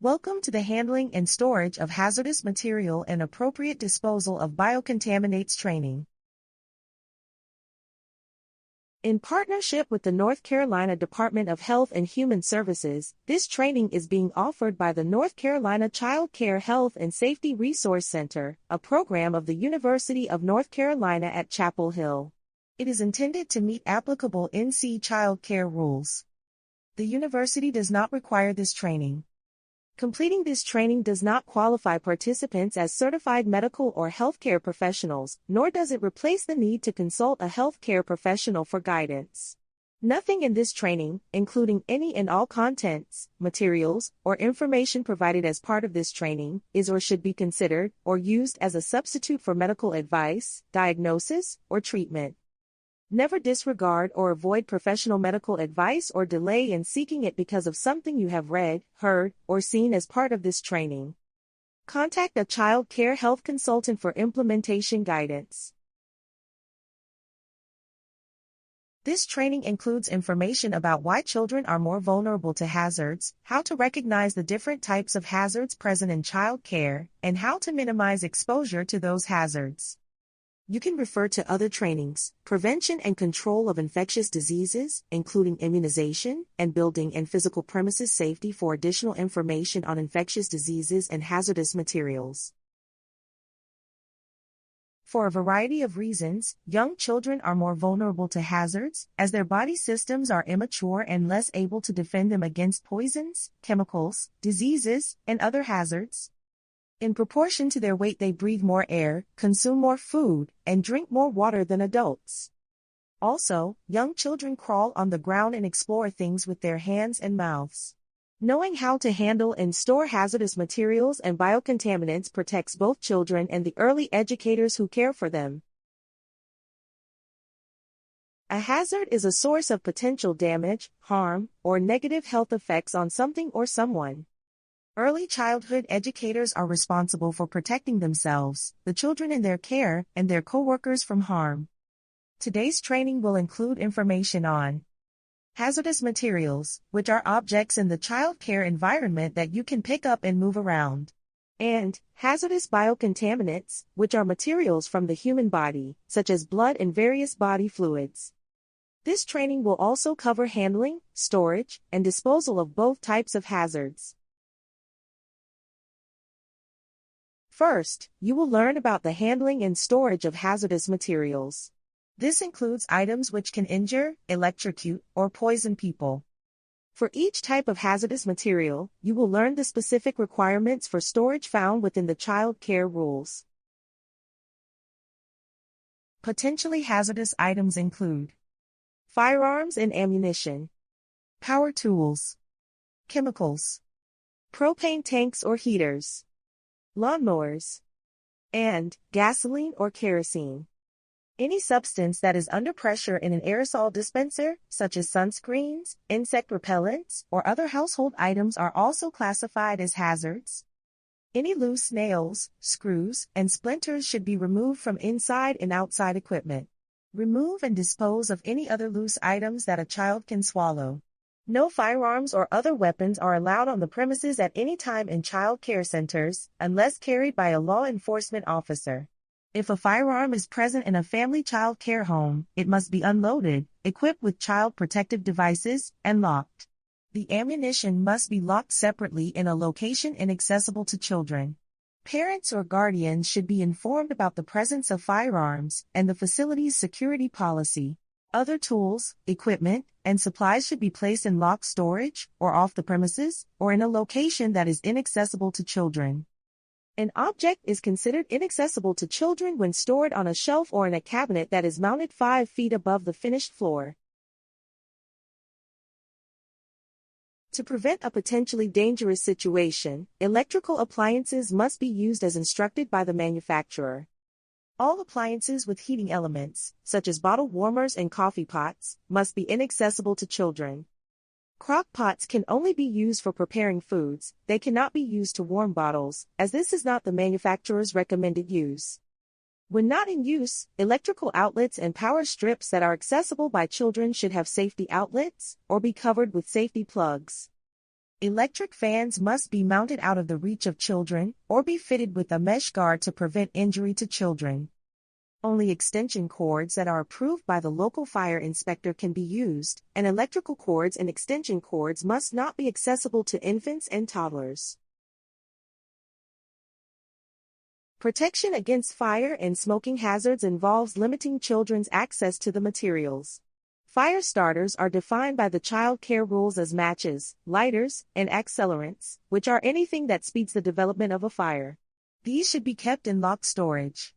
Welcome to the handling and storage of hazardous material and appropriate disposal of biocontaminates training. In partnership with the North Carolina Department of Health and Human Services, this training is being offered by the North Carolina Child Care Health and Safety Resource Center, a program of the University of North Carolina at Chapel Hill. It is intended to meet applicable NC child care rules. The university does not require this training. Completing this training does not qualify participants as certified medical or healthcare professionals, nor does it replace the need to consult a healthcare professional for guidance. Nothing in this training, including any and all contents, materials, or information provided as part of this training, is or should be considered or used as a substitute for medical advice, diagnosis, or treatment. Never disregard or avoid professional medical advice or delay in seeking it because of something you have read, heard, or seen as part of this training. Contact a child care health consultant for implementation guidance. This training includes information about why children are more vulnerable to hazards, how to recognize the different types of hazards present in child care, and how to minimize exposure to those hazards. You can refer to other trainings, prevention and control of infectious diseases, including immunization, and building and physical premises safety for additional information on infectious diseases and hazardous materials. For a variety of reasons, young children are more vulnerable to hazards, as their body systems are immature and less able to defend them against poisons, chemicals, diseases, and other hazards. In proportion to their weight, they breathe more air, consume more food, and drink more water than adults. Also, young children crawl on the ground and explore things with their hands and mouths. Knowing how to handle and store hazardous materials and biocontaminants protects both children and the early educators who care for them. A hazard is a source of potential damage, harm, or negative health effects on something or someone. Early childhood educators are responsible for protecting themselves, the children in their care, and their co-workers from harm. Today's training will include information on hazardous materials, which are objects in the child care environment that you can pick up and move around, and hazardous biocontaminants, which are materials from the human body, such as blood and various body fluids. This training will also cover handling, storage, and disposal of both types of hazards. First, you will learn about the handling and storage of hazardous materials. This includes items which can injure, electrocute, or poison people. For each type of hazardous material, you will learn the specific requirements for storage found within the child care rules. Potentially hazardous items include firearms and ammunition, power tools, chemicals, propane tanks or heaters, lawnmowers, and gasoline or kerosene. Any substance that is under pressure in an aerosol dispenser, such as sunscreens, insect repellents, or other household items are also classified as hazards. Any loose nails, screws, and splinters should be removed from inside and outside equipment. Remove and dispose of any other loose items that a child can swallow. No firearms or other weapons are allowed on the premises at any time in child care centers, unless carried by a law enforcement officer. If a firearm is present in a family child care home, it must be unloaded, equipped with child protective devices, and locked. The ammunition must be locked separately in a location inaccessible to children. Parents or guardians should be informed about the presence of firearms and the facility's security policy. Other tools, equipment, and supplies should be placed in locked storage, or off the premises, or in a location that is inaccessible to children. An object is considered inaccessible to children when stored on a shelf or in a cabinet that is mounted 5 feet above the finished floor. To prevent a potentially dangerous situation, electrical appliances must be used as instructed by the manufacturer. All appliances with heating elements, such as bottle warmers and coffee pots, must be inaccessible to children. Crock pots can only be used for preparing foods. They cannot be used to warm bottles, as this is not the manufacturer's recommended use. When not in use, electrical outlets and power strips that are accessible by children should have safety outlets, or be covered with safety plugs. Electric fans must be mounted out of the reach of children or be fitted with a mesh guard to prevent injury to children. Only extension cords that are approved by the local fire inspector can be used, and electrical cords and extension cords must not be accessible to infants and toddlers. Protection against fire and smoking hazards involves limiting children's access to the materials. Fire starters are defined by the child care rules as matches, lighters, and accelerants, which are anything that speeds the development of a fire. These should be kept in locked storage.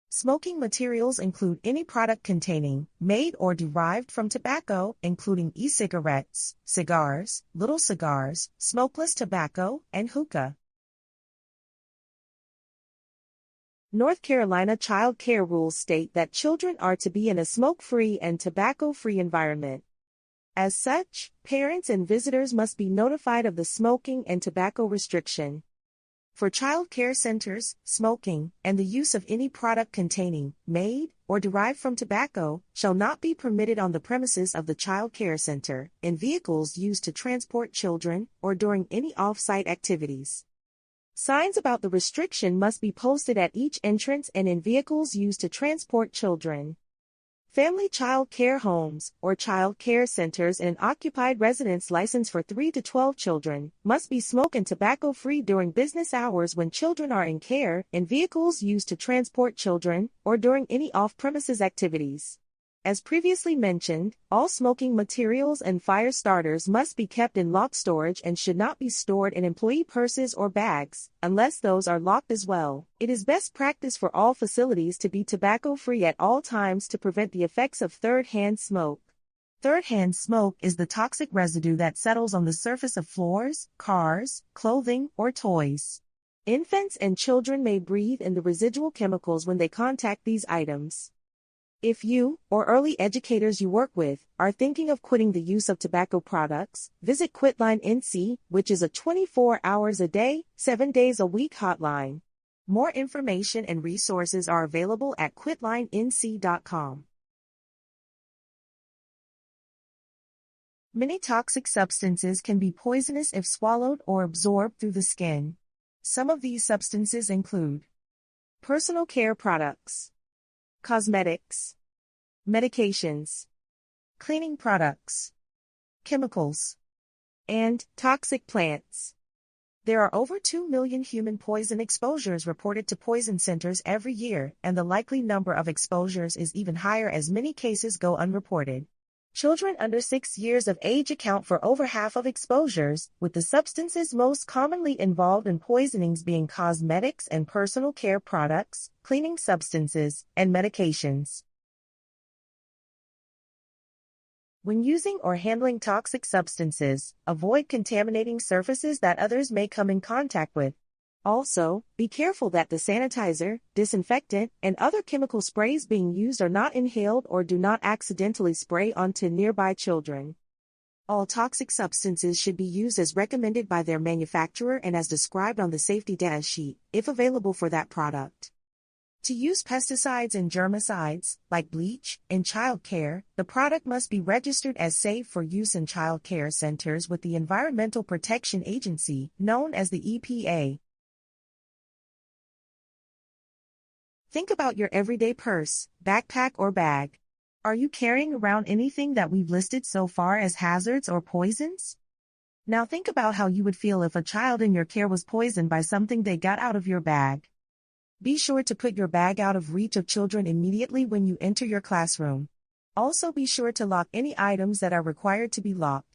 Smoking materials include any product containing, made or derived from tobacco, including e-cigarettes, cigars, little cigars, smokeless tobacco, and hookah. North Carolina child care rules state that children are to be in a smoke-free and tobacco-free environment. As such, parents and visitors must be notified of the smoking and tobacco restriction. For child care centers, smoking, and the use of any product containing, made, or derived from tobacco, shall not be permitted on the premises of the child care center, in vehicles used to transport children, or during any off-site activities. Signs about the restriction must be posted at each entrance and in vehicles used to transport children. Family child care homes, or child care centers in an occupied residence licensed for 3 to 12 children, must be smoke and tobacco-free during business hours when children are in care, in vehicles used to transport children, or during any off-premises activities. As previously mentioned, all smoking materials and fire starters must be kept in locked storage and should not be stored in employee purses or bags, unless those are locked as well. It is best practice for all facilities to be tobacco-free at all times to prevent the effects of third-hand smoke. Third-hand smoke is the toxic residue that settles on the surface of floors, cars, clothing, or toys. Infants and children may breathe in the residual chemicals when they contact these items. If you, or early educators you work with, are thinking of quitting the use of tobacco products, visit Quitline NC, which is a 24 hours a day, 7 days a week hotline. More information and resources are available at quitlinenc.com. Many toxic substances can be poisonous if swallowed or absorbed through the skin. Some of these substances include personal care products, cosmetics, medications, cleaning products, chemicals, and toxic plants. There are over 2 million human poison exposures reported to poison centers every year, and the likely number of exposures is even higher as many cases go unreported. Children under 6 years of age account for over half of exposures, with the substances most commonly involved in poisonings being cosmetics and personal care products, cleaning substances, and medications. When using or handling toxic substances, avoid contaminating surfaces that others may come in contact with. Also, be careful that the sanitizer, disinfectant, and other chemical sprays being used are not inhaled or do not accidentally spray onto nearby children. All toxic substances should be used as recommended by their manufacturer and as described on the safety data sheet, if available for that product. To use pesticides and germicides, like bleach, in child care, the product must be registered as safe for use in child care centers with the Environmental Protection Agency, known as the EPA. Think about your everyday purse, backpack, or bag. Are you carrying around anything that we've listed so far as hazards or poisons? Now think about how you would feel if a child in your care was poisoned by something they got out of your bag. Be sure to put your bag out of reach of children immediately when you enter your classroom. Also be sure to lock any items that are required to be locked.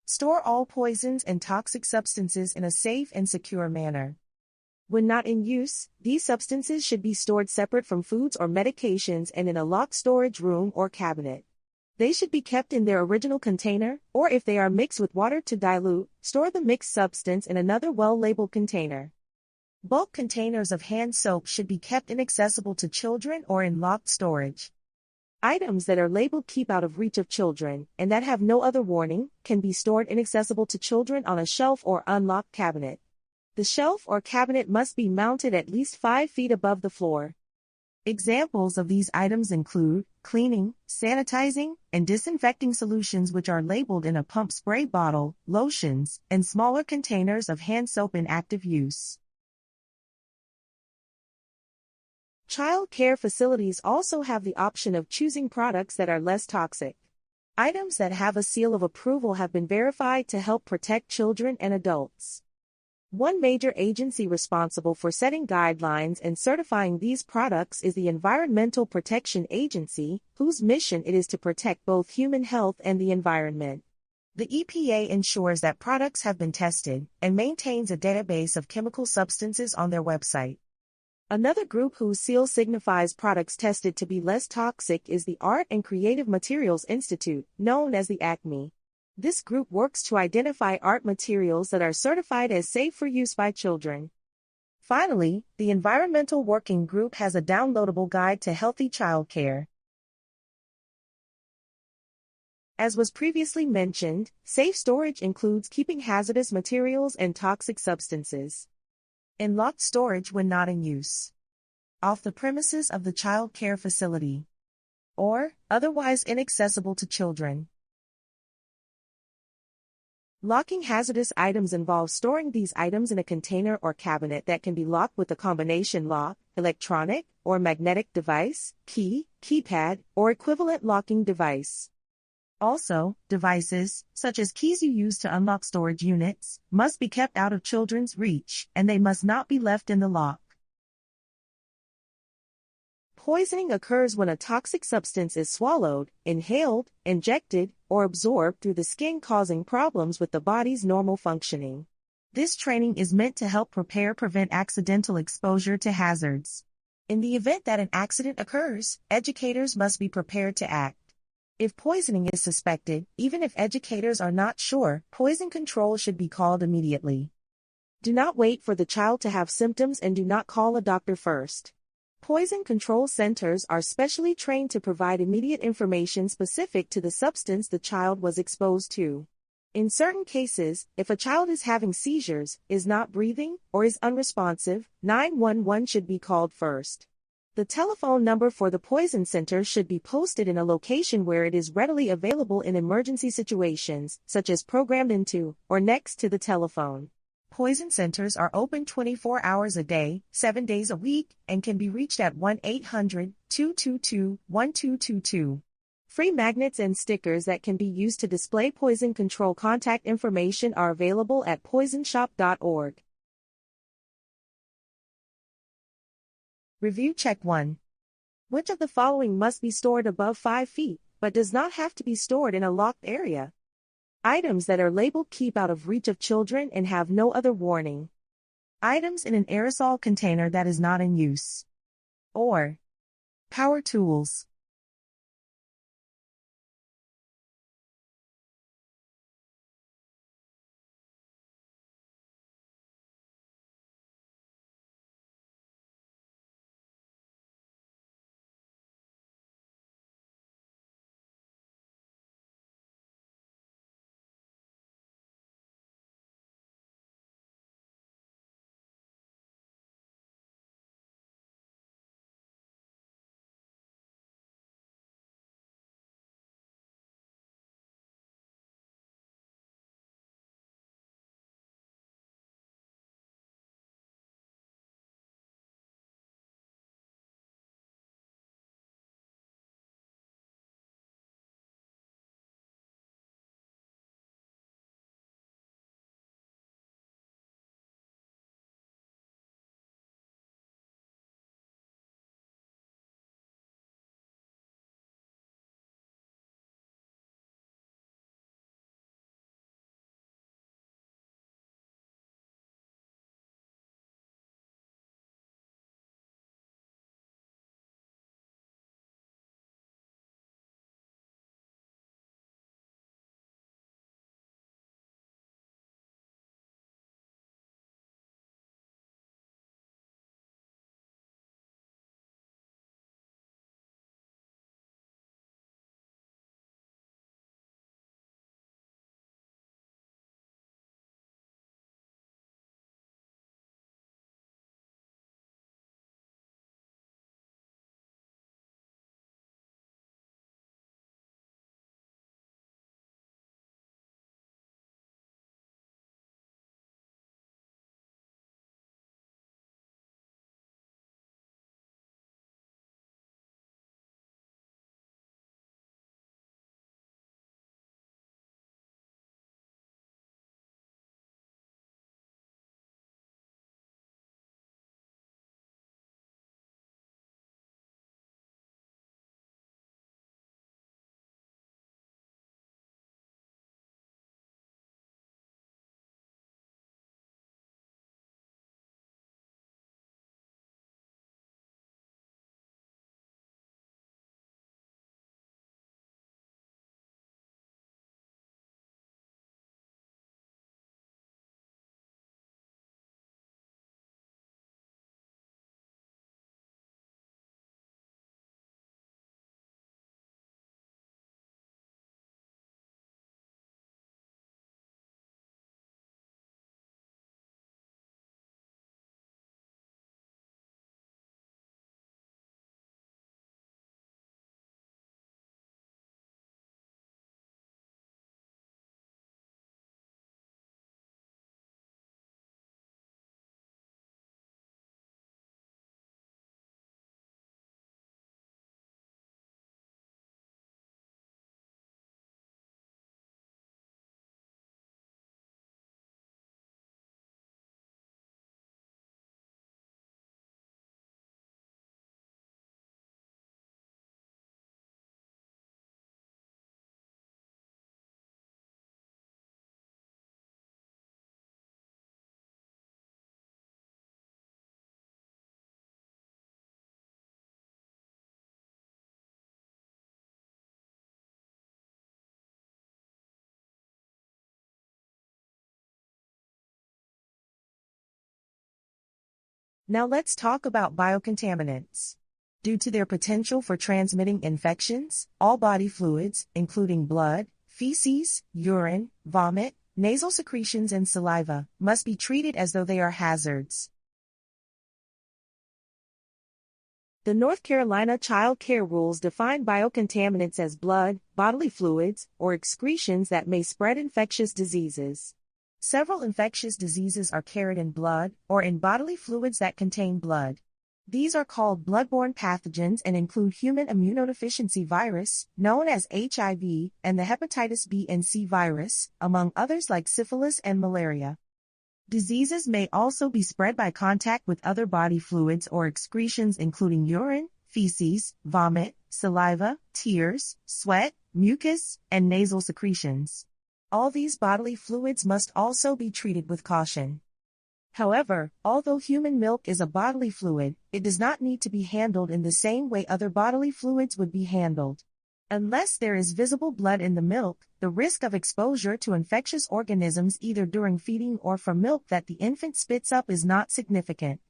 Store all poisons and toxic substances in a safe and secure manner. When not in use, these substances should be stored separate from foods or medications and in a locked storage room or cabinet. They should be kept in their original container, or if they are mixed with water to dilute, store the mixed substance in another well-labeled container. Bulk containers of hand soap should be kept inaccessible to children or in locked storage. Items that are labeled "keep out of reach of children" and that have no other warning can be stored inaccessible to children on a shelf or unlocked cabinet. The shelf or cabinet must be mounted at least 5 feet above the floor. Examples of these items include cleaning, sanitizing, and disinfecting solutions which are labeled in a pump spray bottle, lotions, and smaller containers of hand soap in active use. Child care facilities also have the option of choosing products that are less toxic. Items that have a seal of approval have been verified to help protect children and adults. One major agency responsible for setting guidelines and certifying these products is the Environmental Protection Agency, whose mission it is to protect both human health and the environment. The EPA ensures that products have been tested and maintains a database of chemical substances on their website. Another group whose seal signifies products tested to be less toxic is the Art and Creative Materials Institute, known as the ACME. This group works to identify art materials that are certified as safe for use by children. Finally, the Environmental Working Group has a downloadable guide to healthy childcare. As was previously mentioned, safe storage includes keeping hazardous materials and toxic substances in locked storage when not in use, off the premises of the child care facility, or otherwise inaccessible to children. Locking hazardous items involves storing these items in a container or cabinet that can be locked with a combination lock, electronic or magnetic device, key, keypad, or equivalent locking device. Also, devices, such as keys you use to unlock storage units, must be kept out of children's reach, and they must not be left in the lock. Poisoning occurs when a toxic substance is swallowed, inhaled, injected, or absorbed through the skin, causing problems with the body's normal functioning. This training is meant to help prevent accidental exposure to hazards. In the event that an accident occurs, educators must be prepared to act. If poisoning is suspected, even if educators are not sure, poison control should be called immediately. Do not wait for the child to have symptoms and do not call a doctor first. Poison control centers are specially trained to provide immediate information specific to the substance the child was exposed to. In certain cases, if a child is having seizures, is not breathing, or is unresponsive, 911 should be called first. The telephone number for the poison center should be posted in a location where it is readily available in emergency situations, such as programmed into or next to the telephone. Poison centers are open 24 hours a day, 7 days a week, and can be reached at 1-800-222-1222. Free magnets and stickers that can be used to display poison control contact information are available at poisonshop.org. Review check 1. Which of the following must be stored above 5 feet, but does not have to be stored in a locked area? Items that are labeled keep out of reach of children and have no other warning. Items in an aerosol container that is not in use. Or power tools. Now let's talk about biocontaminants. Due to their potential for transmitting infections, all body fluids, including blood, feces, urine, vomit, nasal secretions and saliva, must be treated as though they are hazards. The North Carolina Child Care Rules define biocontaminants as blood, bodily fluids, or excretions that may spread infectious diseases. Several infectious diseases are carried in blood or in bodily fluids that contain blood. These are called bloodborne pathogens and include human immunodeficiency virus, known as HIV, and the hepatitis B and C virus, among others like syphilis and malaria. Diseases may also be spread by contact with other body fluids or excretions including urine, feces, vomit, saliva, tears, sweat, mucus, and nasal secretions. All these bodily fluids must also be treated with caution. However, although human milk is a bodily fluid, it does not need to be handled in the same way other bodily fluids would be handled. Unless there is visible blood in the milk, the risk of exposure to infectious organisms either during feeding or from milk that the infant spits up is not significant.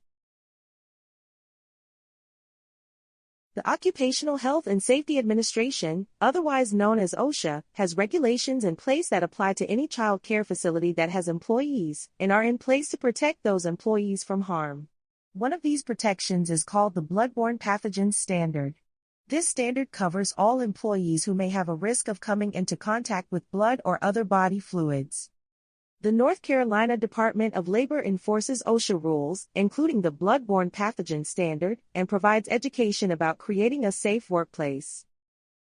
The Occupational Health and Safety Administration, otherwise known as OSHA, has regulations in place that apply to any child care facility that has employees and are in place to protect those employees from harm. One of these protections is called the Bloodborne Pathogens Standard. This standard covers all employees who may have a risk of coming into contact with blood or other body fluids. The North Carolina Department of Labor enforces OSHA rules, including the Bloodborne Pathogen Standard, and provides education about creating a safe workplace.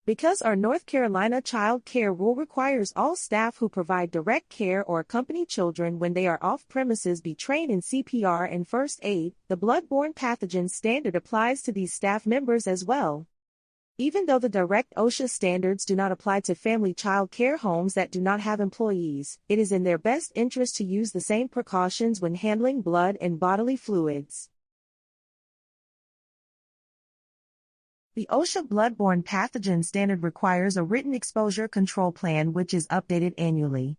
Because our North Carolina Child Care Rule requires all staff who provide direct care or accompany children when they are off premises be trained in CPR and first aid, the Bloodborne Pathogen Standard applies to these staff members as well. Even though the direct OSHA standards do not apply to family child care homes that do not have employees, it is in their best interest to use the same precautions when handling blood and bodily fluids. The OSHA Bloodborne Pathogen Standard requires a written exposure control plan which is updated annually.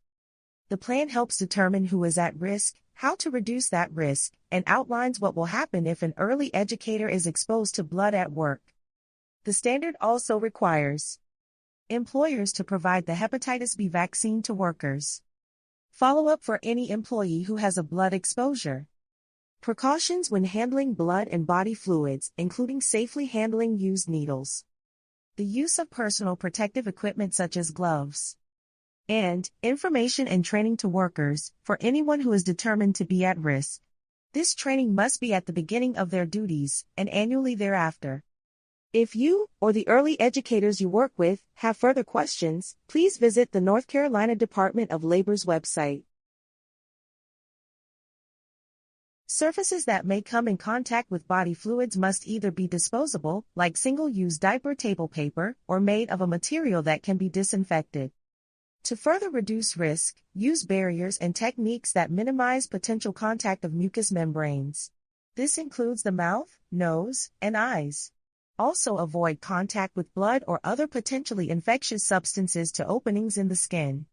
The plan helps determine who is at risk, how to reduce that risk, and outlines what will happen if an early educator is exposed to blood at work. The standard also requires employers to provide the hepatitis B vaccine to workers. Follow-up for any employee who has a blood exposure. Precautions when handling blood and body fluids, including safely handling used needles. The use of personal protective equipment such as gloves. And information and training to workers, for anyone who is determined to be at risk. This training must be at the beginning of their duties, and annually thereafter. If you, or the early educators you work with, have further questions, please visit the North Carolina Department of Labor's website. Surfaces that may come in contact with body fluids must either be disposable, like single-use diaper table paper, or made of a material that can be disinfected. To further reduce risk, use barriers and techniques that minimize potential contact of mucous membranes. This includes the mouth, nose, and eyes. Also avoid contact with blood or other potentially infectious substances to openings in the skin.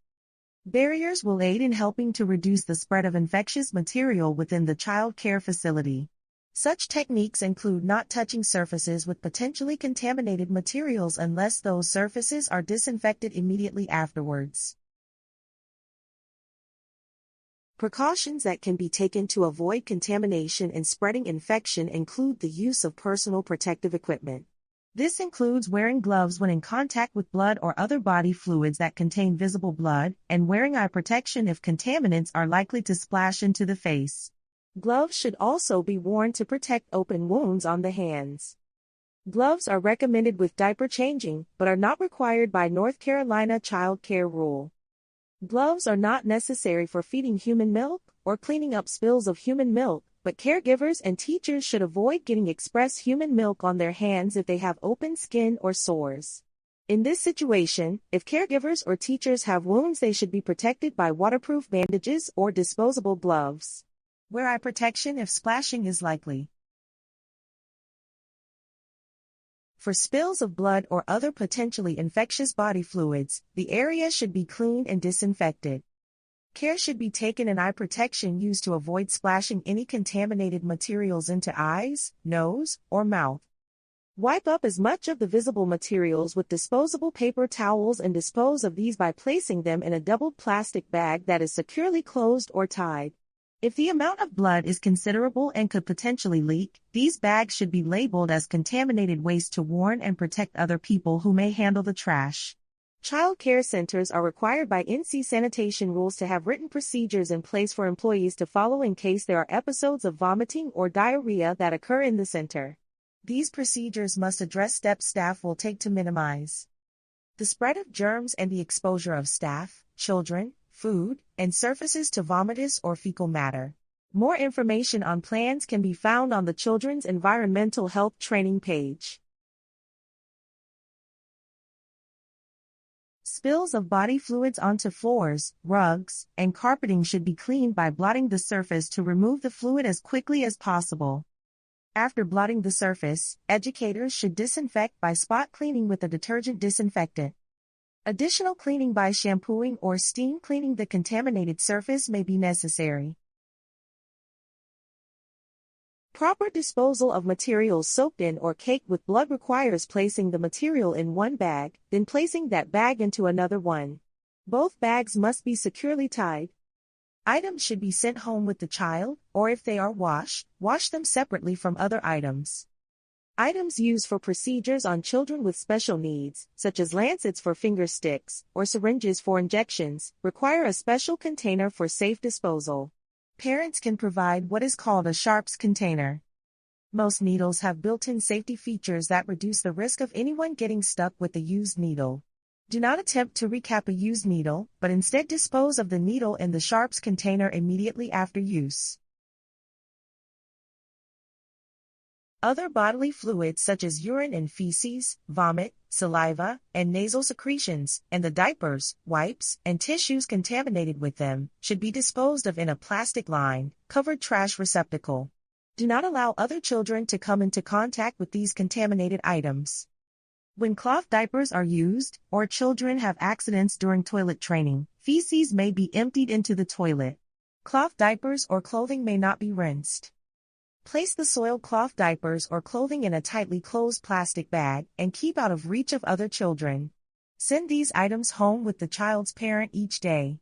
Barriers will aid in helping to reduce the spread of infectious material within the child care facility. Such techniques include not touching surfaces with potentially contaminated materials unless those surfaces are disinfected immediately afterwards. Precautions that can be taken to avoid contamination and spreading infection include the use of personal protective equipment. This includes wearing gloves when in contact with blood or other body fluids that contain visible blood, and wearing eye protection if contaminants are likely to splash into the face. Gloves should also be worn to protect open wounds on the hands. Gloves are recommended with diaper changing, but are not required by North Carolina Child Care Rule. Gloves are not necessary for feeding human milk or cleaning up spills of human milk, but caregivers and teachers should avoid getting express human milk on their hands if they have open skin or sores. In this situation, if caregivers or teachers have wounds, they should be protected by waterproof bandages or disposable gloves. Wear eye protection if splashing is likely. For spills of blood or other potentially infectious body fluids, the area should be cleaned and disinfected. Care should be taken in eye protection used to avoid splashing any contaminated materials into eyes, nose, or mouth. Wipe up as much of the visible materials with disposable paper towels and dispose of these by placing them in a doubled plastic bag that is securely closed or tied. If the amount of blood is considerable and could potentially leak, these bags should be labeled as contaminated waste to warn and protect other people who may handle the trash. Child care centers are required by NC sanitation rules to have written procedures in place for employees to follow in case there are episodes of vomiting or diarrhea that occur in the center. These procedures must address steps staff will take to minimize the spread of germs and the exposure of staff, children, food, and surfaces to vomitous or fecal matter. More information on plans can be found on the Children's Environmental Health Training page. Spills of body fluids onto floors, rugs, and carpeting should be cleaned by blotting the surface to remove the fluid as quickly as possible. After blotting the surface, educators should disinfect by spot cleaning with a detergent disinfectant. Additional cleaning by shampooing or steam cleaning the contaminated surface may be necessary. Proper disposal of materials soaked in or caked with blood requires placing the material in one bag, then placing that bag into another one. Both bags must be securely tied. Items should be sent home with the child, or if they are washed, wash them separately from other items. Items used for procedures on children with special needs, such as lancets for finger sticks, or syringes for injections, require a special container for safe disposal. Parents can provide what is called a sharps container. Most needles have built-in safety features that reduce the risk of anyone getting stuck with a used needle. Do not attempt to recap a used needle, but instead dispose of the needle in the sharps container immediately after use. Other bodily fluids such as urine and feces, vomit, saliva, and nasal secretions, and the diapers, wipes, and tissues contaminated with them, should be disposed of in a plastic-lined, covered trash receptacle. Do not allow other children to come into contact with these contaminated items. When cloth diapers are used, or children have accidents during toilet training, feces may be emptied into the toilet. Cloth diapers or clothing may not be rinsed. Place the soiled cloth diapers or clothing in a tightly closed plastic bag and keep out of reach of other children. Send these items home with the child's parent each day.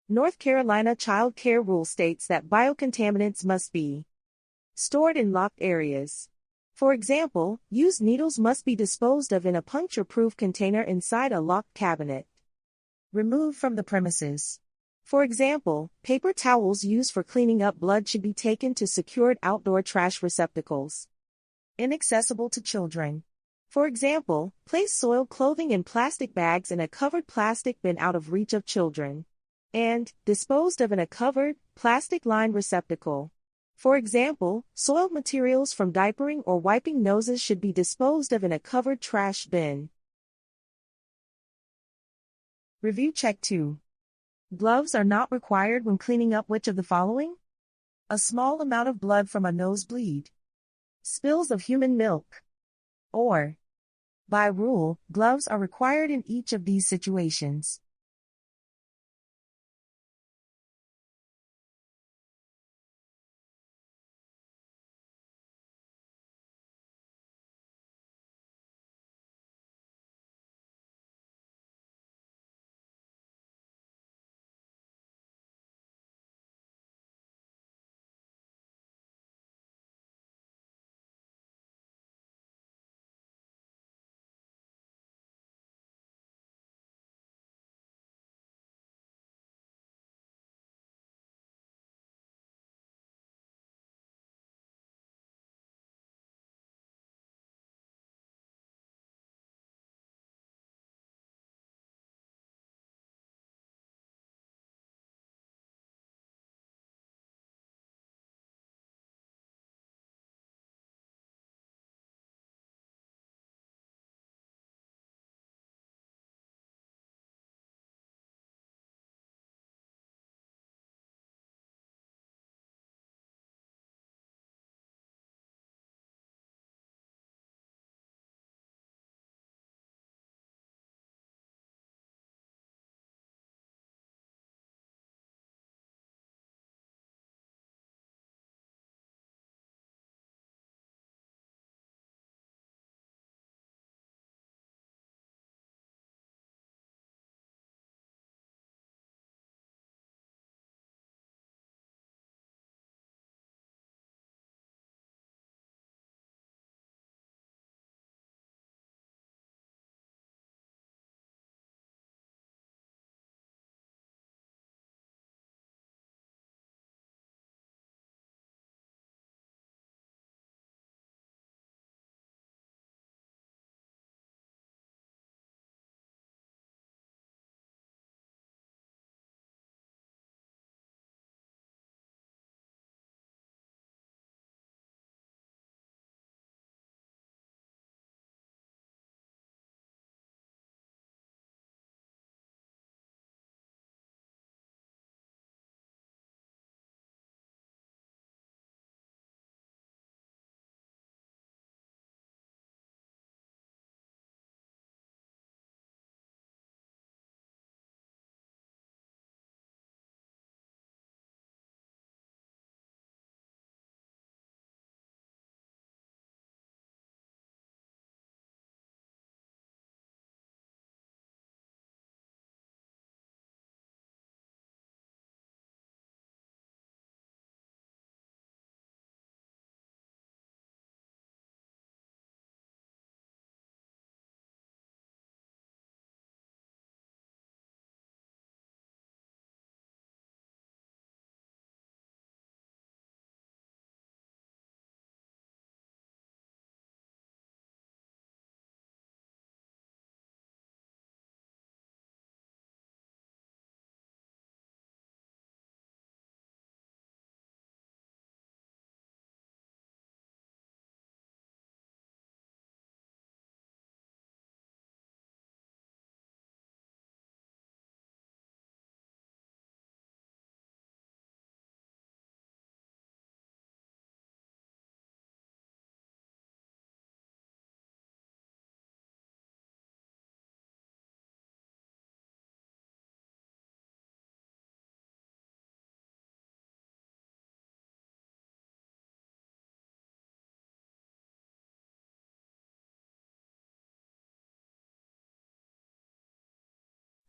North Carolina Child Care Rule states that biocontaminants must be stored in locked areas. For example, used needles must be disposed of in a puncture-proof container inside a locked cabinet. Removed from the premises. For example, paper towels used for cleaning up blood should be taken to secured outdoor trash receptacles. Inaccessible to children. For example, place soiled clothing in plastic bags in a covered plastic bin out of reach of children. And disposed of in a covered, plastic-lined receptacle. For example, soiled materials from diapering or wiping noses should be disposed of in a covered trash bin. Review Check 2. Gloves are not required when cleaning up which of the following? A small amount of blood from a nosebleed. Spills of human milk. Or, by rule, gloves are required in each of these situations.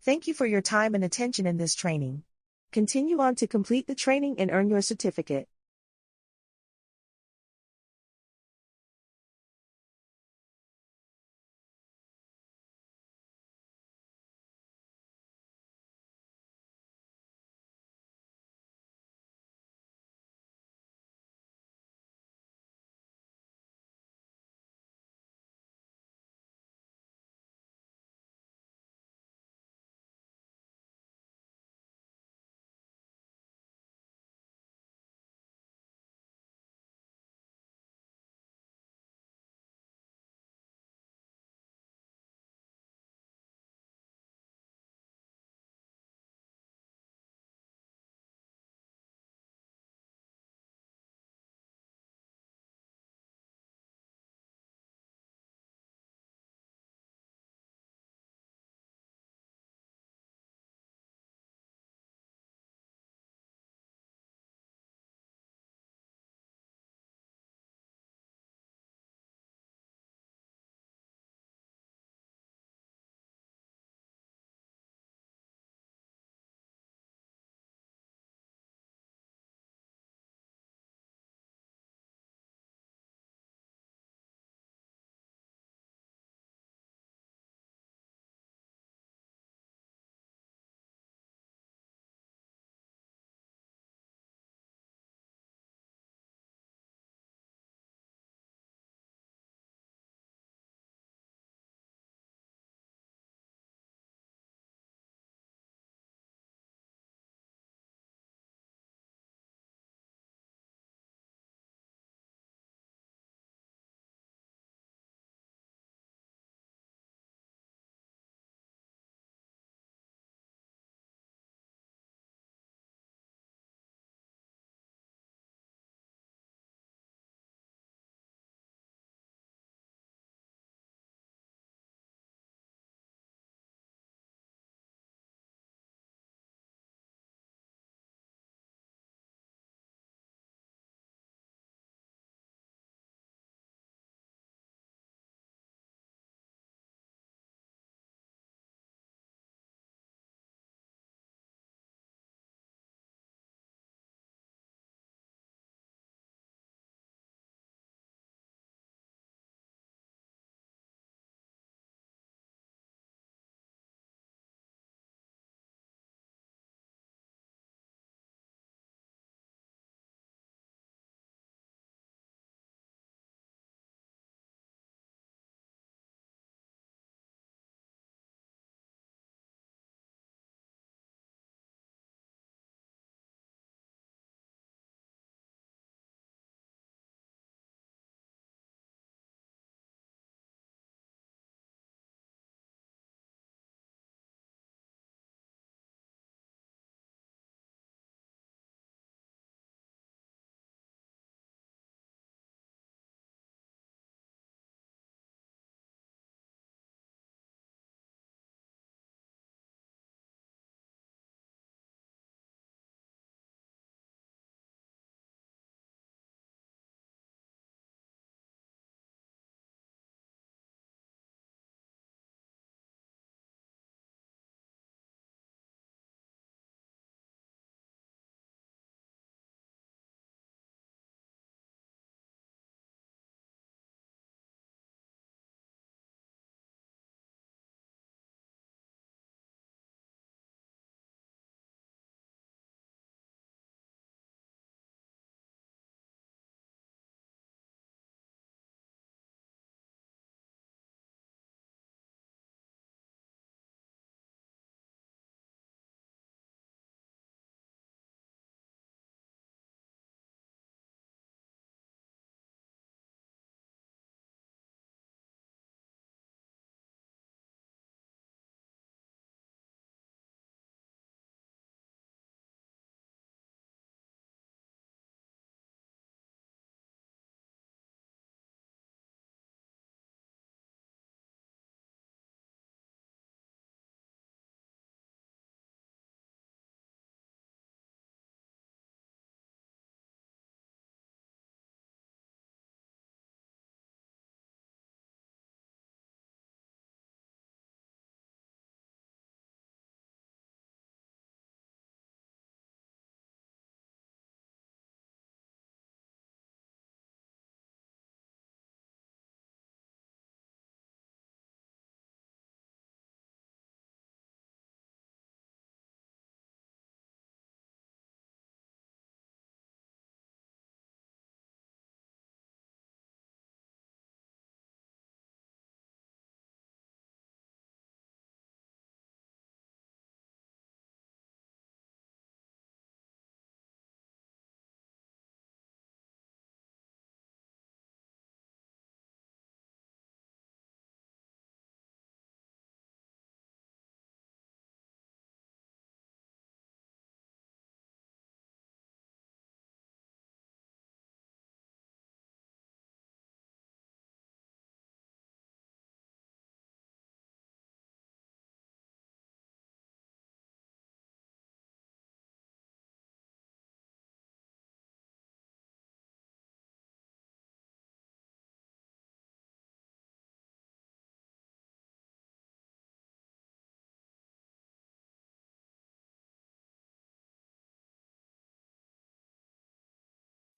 Thank you for your time and attention in this training. Continue on to complete the training and earn your certificate.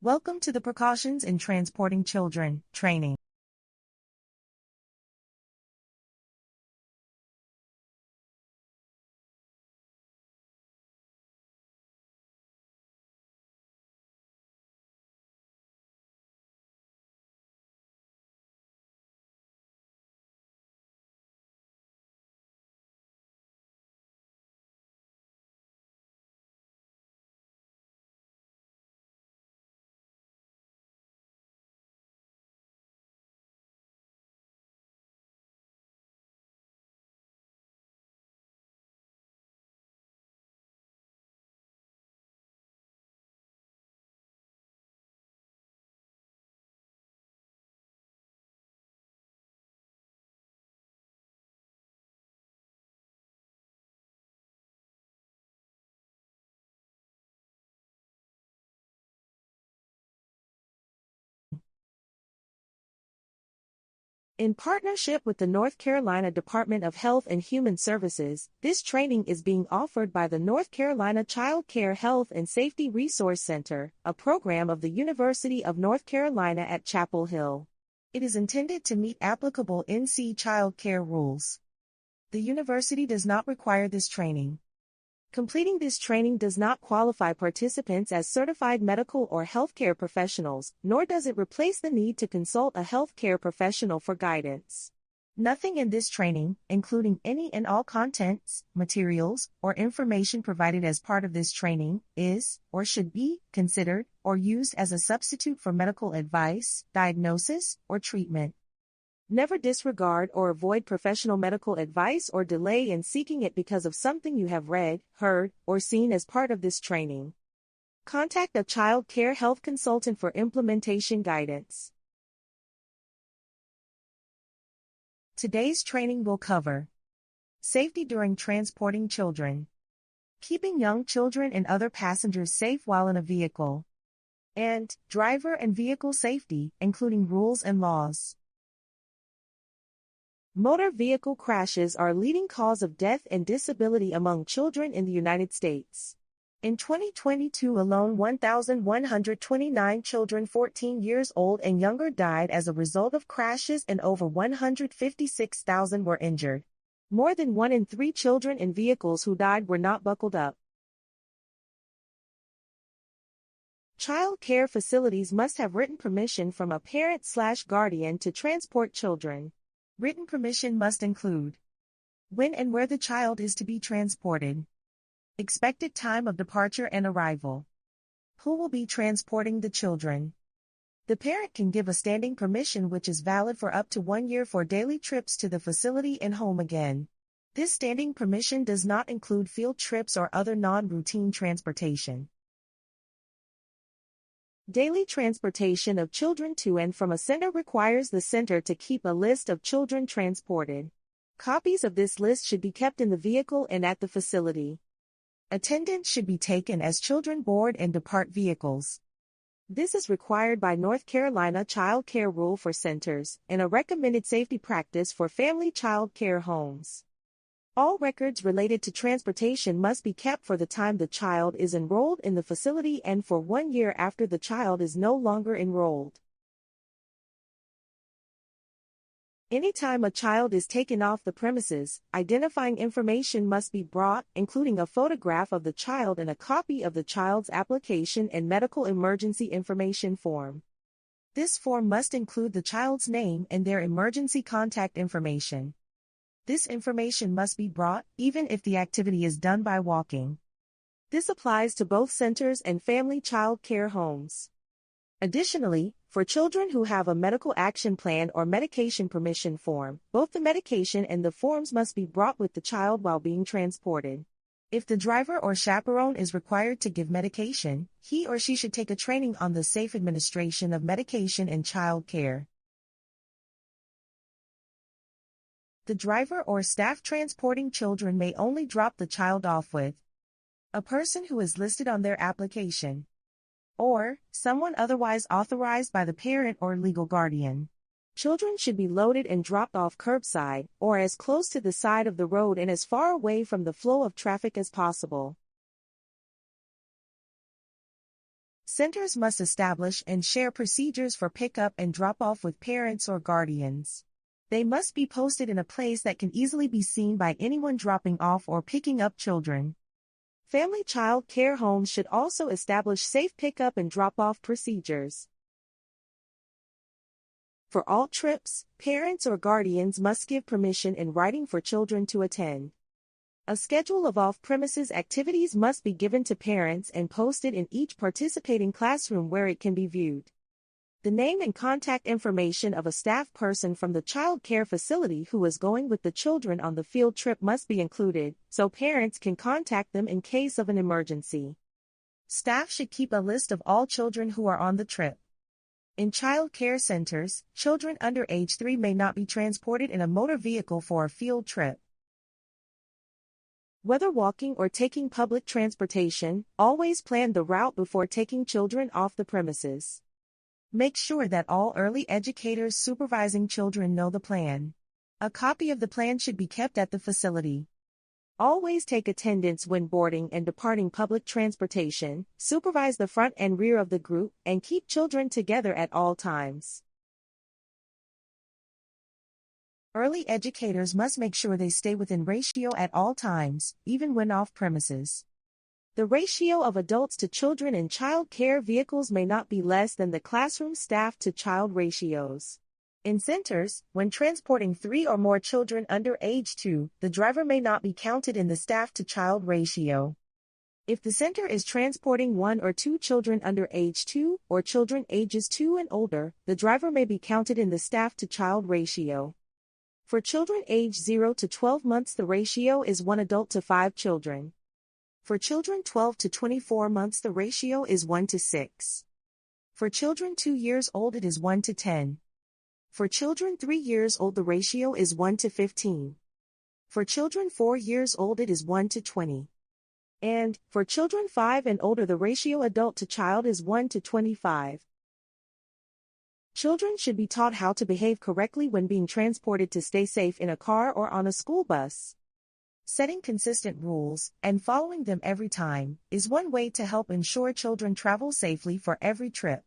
Welcome to the Precautions in Transporting Children training. In partnership with the North Carolina Department of Health and Human Services, this training is being offered by the North Carolina Child Care Health and Safety Resource Center, a program of the University of North Carolina at Chapel Hill. It is intended to meet applicable NC child care rules. The university does not require this training. Completing this training does not qualify participants as certified medical or healthcare professionals, nor does it replace the need to consult a healthcare professional for guidance. Nothing in this training, including any and all contents, materials, or information provided as part of this training, is, or should be, considered, or used as a substitute for medical advice, diagnosis, or treatment. Never disregard or avoid professional medical advice or delay in seeking it because of something you have read, heard, or seen as part of this training. Contact a child care health consultant for implementation guidance. Today's training will cover safety during transporting children, keeping young children and other passengers safe while in a vehicle, and driver and vehicle safety, including rules and laws. Motor vehicle crashes are a leading cause of death and disability among children in the United States. In 2022 alone, 1,129 children 14 years old and younger died as a result of crashes and over 156,000 were injured. More than 1 in 3 children in vehicles who died were not buckled up. Child care facilities must have written permission from a parent/guardian to transport children. Written permission must include when and where the child is to be transported, expected time of departure and arrival, who will be transporting the children. The parent can give a standing permission which is valid for up to 1 year for daily trips to the facility and home again. This standing permission does not include field trips or other non-routine transportation. Daily transportation of children to and from a center requires the center to keep a list of children transported. Copies of this list should be kept in the vehicle and at the facility. Attendance should be taken as children board and depart vehicles. This is required by North Carolina Child Care Rule for centers and a recommended safety practice for family child care homes. All records related to transportation must be kept for the time the child is enrolled in the facility and for 1 year after the child is no longer enrolled. Anytime a child is taken off the premises, identifying information must be brought, including a photograph of the child and a copy of the child's application and medical emergency information form. This form must include the child's name and their emergency contact information. This information must be brought, even if the activity is done by walking. This applies to both centers and family child care homes. Additionally, for children who have a medical action plan or medication permission form, both the medication and the forms must be brought with the child while being transported. If the driver or chaperone is required to give medication, he or she should take a training on the safe administration of medication in child care. The driver or staff transporting children may only drop the child off with a person who is listed on their application, or someone otherwise authorized by the parent or legal guardian. Children should be loaded and dropped off curbside, or as close to the side of the road and as far away from the flow of traffic as possible. Centers must establish and share procedures for pickup and drop-off with parents or guardians. They must be posted in a place that can easily be seen by anyone dropping off or picking up children. Family child care homes should also establish safe pickup and drop-off procedures. For all trips, parents or guardians must give permission in writing for children to attend. A schedule of off-premises activities must be given to parents and posted in each participating classroom where it can be viewed. The name and contact information of a staff person from the child care facility who is going with the children on the field trip must be included, so parents can contact them in case of an emergency. Staff should keep a list of all children who are on the trip. In child care centers, children under age 3 may not be transported in a motor vehicle for a field trip. Whether walking or taking public transportation, always plan the route before taking children off the premises. Make sure that all early educators supervising children know the plan. A copy of the plan should be kept at the facility. Always take attendance when boarding and departing public transportation, supervise the front and rear of the group, and keep children together at all times. Early educators must make sure they stay within ratio at all times, even when off premises. The ratio of adults to children in child care vehicles may not be less than the classroom staff to child ratios. In centers, when transporting 3 or more children under age 2, the driver may not be counted in the staff to child ratio. If the center is transporting 1 or 2 children under age 2, or children ages 2 and older, the driver may be counted in the staff to child ratio. For children age 0 to 12 months, the ratio is 1 adult to 5 children. For children 12 to 24 months, the ratio is 1 to 6. For children 2 years old, it is 1 to 10. For children 3 years old, the ratio is 1 to 15. For children 4 years old, it is 1 to 20. And, for children 5 and older, the ratio adult to child is 1 to 25. Children should be taught how to behave correctly when being transported to stay safe in a car or on a school bus. Setting consistent rules, and following them every time, is one way to help ensure children travel safely for every trip.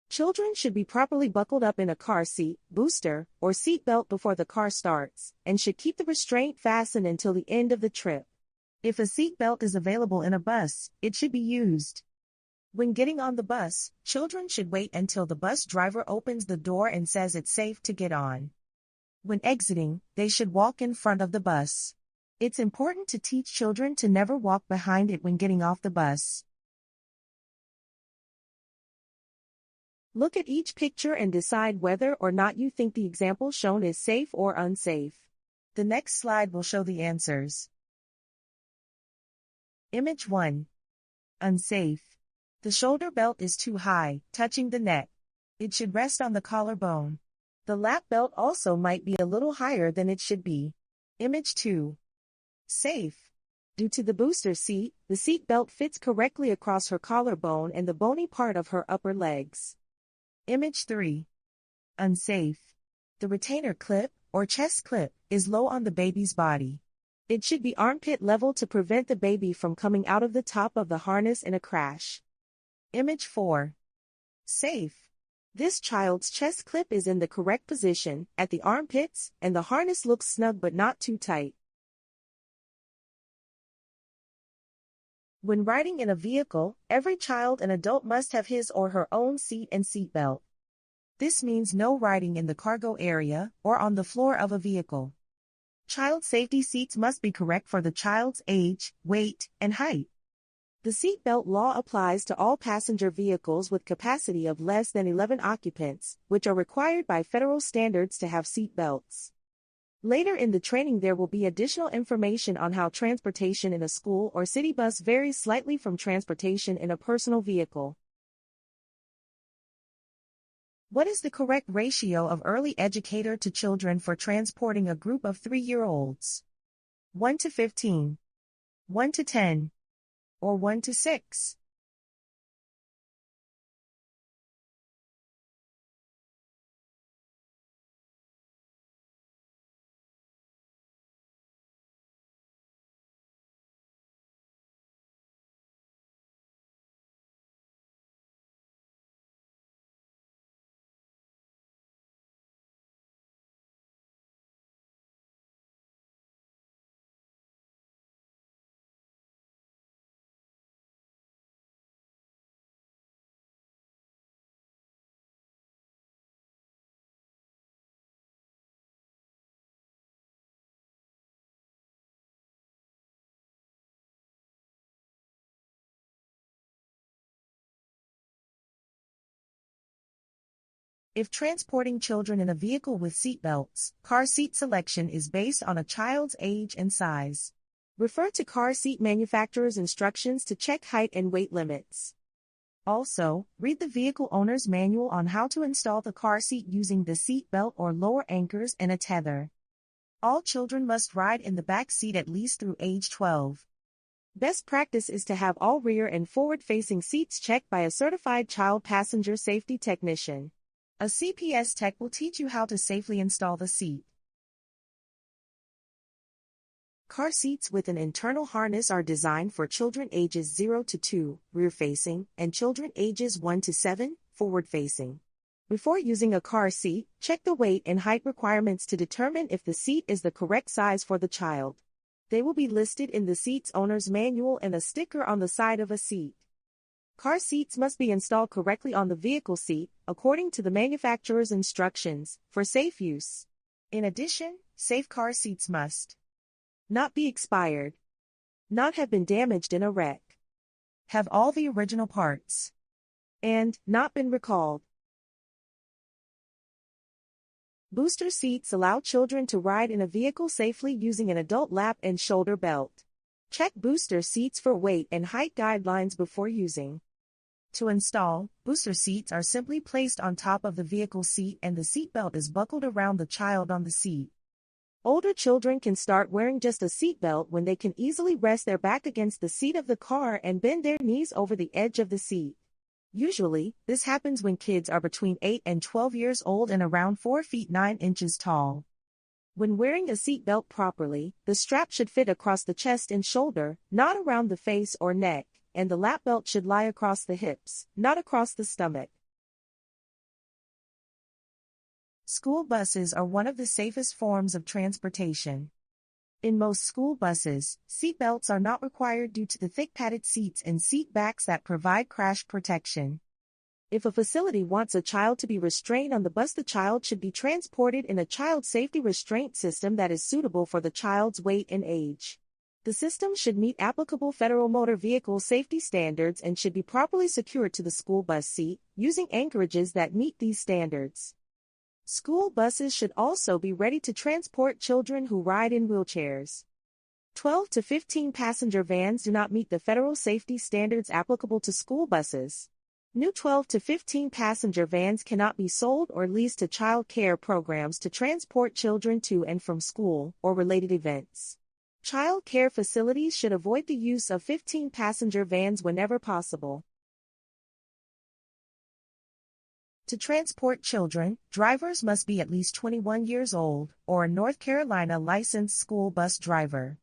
Children should be properly buckled up in a car seat, booster, or seat belt before the car starts, and should keep the restraint fastened until the end of the trip. If a seat belt is available in a bus, it should be used. When getting on the bus, children should wait until the bus driver opens the door and says it's safe to get on. When exiting, they should walk in front of the bus. It's important to teach children to never walk behind it when getting off the bus. Look at each picture and decide whether or not you think the example shown is safe or unsafe. The next slide will show the answers. Image 1. Unsafe. The shoulder belt is too high, touching the neck. It should rest on the collarbone. The lap belt also might be a little higher than it should be. Image 2. Safe. Due to the booster seat, the seat belt fits correctly across her collarbone and the bony part of her upper legs. Image 3. Unsafe. The retainer clip, or chest clip, is low on the baby's body. It should be armpit level to prevent the baby from coming out of the top of the harness in a crash. Image 4. Safe. This child's chest clip is in the correct position, at the armpits, and the harness looks snug but not too tight. When riding in a vehicle, every child and adult must have his or her own seat and seat belt. This means no riding in the cargo area or on the floor of a vehicle. Child safety seats must be correct for the child's age, weight, and height. The seatbelt law applies to all passenger vehicles with capacity of less than 11 occupants, which are required by federal standards to have seat belts. Later in the training there will be additional information on how transportation in a school or city bus varies slightly from transportation in a personal vehicle. What is the correct ratio of early educator to children for transporting a group of 3-year-olds? 1 to 15, 1 to 10, or 1 to 6? If transporting children in a vehicle with seatbelts, car seat selection is based on a child's age and size. Refer to car seat manufacturer's instructions to check height and weight limits. Also, read the vehicle owner's manual on how to install the car seat using the seat belt or lower anchors and a tether. All children must ride in the back seat at least through age 12. Best practice is to have all rear and forward-facing seats checked by a certified child passenger safety technician. A CPS tech will teach you how to safely install the seat. Car seats with an internal harness are designed for children ages 0 to 2, rear-facing, and children ages 1 to 7, forward-facing. Before using a car seat, check the weight and height requirements to determine if the seat is the correct size for the child. They will be listed in the seat's owner's manual and a sticker on the side of a seat. Car seats must be installed correctly on the vehicle seat, according to the manufacturer's instructions, for safe use. In addition, safe car seats must not be expired, not have been damaged in a wreck, have all the original parts, and not been recalled. Booster seats allow children to ride in a vehicle safely using an adult lap and shoulder belt. Check booster seats for weight and height guidelines before using. To install, booster seats are simply placed on top of the vehicle seat and the seat belt is buckled around the child on the seat. Older children can start wearing just a seat belt when they can easily rest their back against the seat of the car and bend their knees over the edge of the seat. Usually, this happens when kids are between 8 and 12 years old and around 4 feet 9 inches tall. When wearing a seat belt properly, the strap should fit across the chest and shoulder, not around the face or neck, and the lap belt should lie across the hips, not across the stomach. School buses are one of the safest forms of transportation. In most school buses, seat belts are not required due to the thick padded seats and seat backs that provide crash protection. If a facility wants a child to be restrained on the bus, the child should be transported in a child safety restraint system that is suitable for the child's weight and age. The system should meet applicable federal motor vehicle safety standards and should be properly secured to the school bus seat, using anchorages that meet these standards. School buses should also be ready to transport children who ride in wheelchairs. 12 to 15 passenger vans do not meet the federal safety standards applicable to school buses. New 12 to 15 passenger vans cannot be sold or leased to child care programs to transport children to and from school or related events. Child care facilities should avoid the use of 15 passenger vans whenever possible. To transport children, drivers must be at least 21 years old or a North Carolina licensed school bus driver.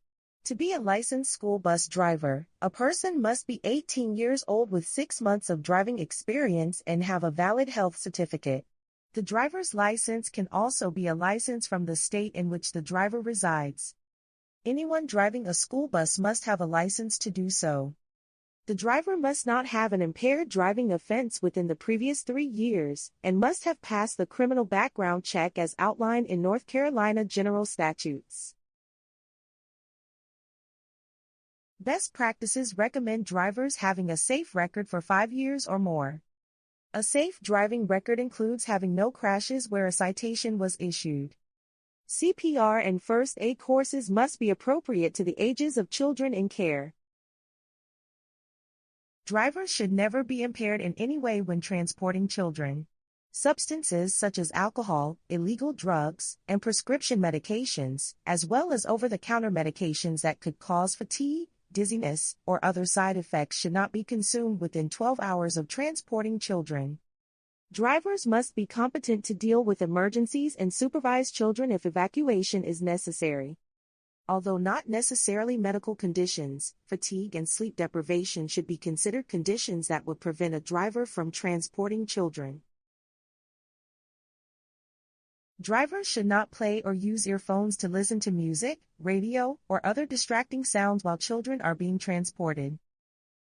To be a licensed school bus driver, a person must be 18 years old with 6 months of driving experience and have a valid health certificate. The driver's license can also be a license from the state in which the driver resides. Anyone driving a school bus must have a license to do so. The driver must not have an impaired driving offense within the previous 3 years and must have passed the criminal background check as outlined in North Carolina general statutes. Best practices recommend drivers having a safe record for 5 years or more. A safe driving record includes having no crashes where a citation was issued. CPR and first aid courses must be appropriate to the ages of children in care. Drivers should never be impaired in any way when transporting children. Substances such as alcohol, illegal drugs, and prescription medications, as well as over-the-counter medications that could cause fatigue, dizziness, or other side effects should not be consumed within 12 hours of transporting children. Drivers must be competent to deal with emergencies and supervise children if evacuation is necessary. Although not necessarily medical conditions, fatigue and sleep deprivation should be considered conditions that would prevent a driver from transporting children. Drivers should not play or use earphones to listen to music, radio, or other distracting sounds while children are being transported.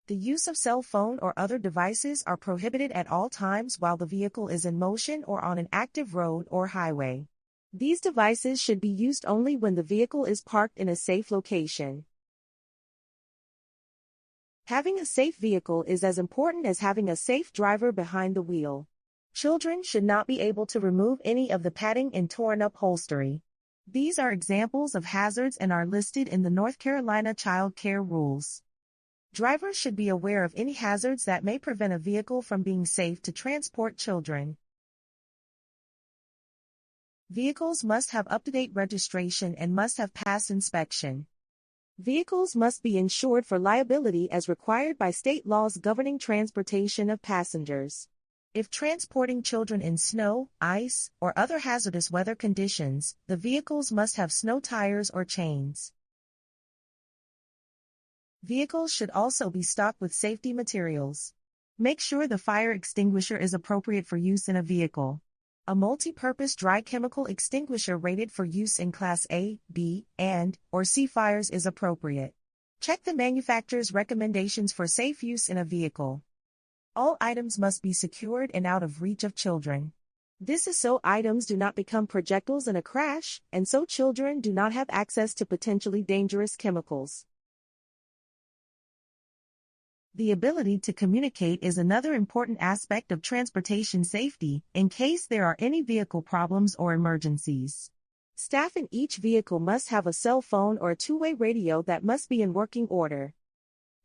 The use of cell phone or other devices are prohibited at all times while the vehicle is in motion or on an active road or highway. These devices should be used only when the vehicle is parked in a safe location. Having a safe vehicle is as important as having a safe driver behind the wheel. Children should not be able to remove any of the padding and torn upholstery. These are examples of hazards and are listed in the North Carolina Child Care Rules. Drivers should be aware of any hazards that may prevent a vehicle from being safe to transport children. Vehicles must have up-to-date registration and must have passed inspection. Vehicles must be insured for liability as required by state laws governing transportation of passengers. If transporting children in snow, ice, or other hazardous weather conditions, the vehicles must have snow tires or chains. Vehicles should also be stocked with safety materials. Make sure the fire extinguisher is appropriate for use in a vehicle. A multi-purpose dry chemical extinguisher rated for use in Class A, B, or C fires is appropriate. Check the manufacturer's recommendations for safe use in a vehicle. All items must be secured and out of reach of children. This is so items do not become projectiles in a crash, and so children do not have access to potentially dangerous chemicals. The ability to communicate is another important aspect of transportation safety, in case there are any vehicle problems or emergencies. Staff in each vehicle must have a cell phone or a two-way radio that must be in working order.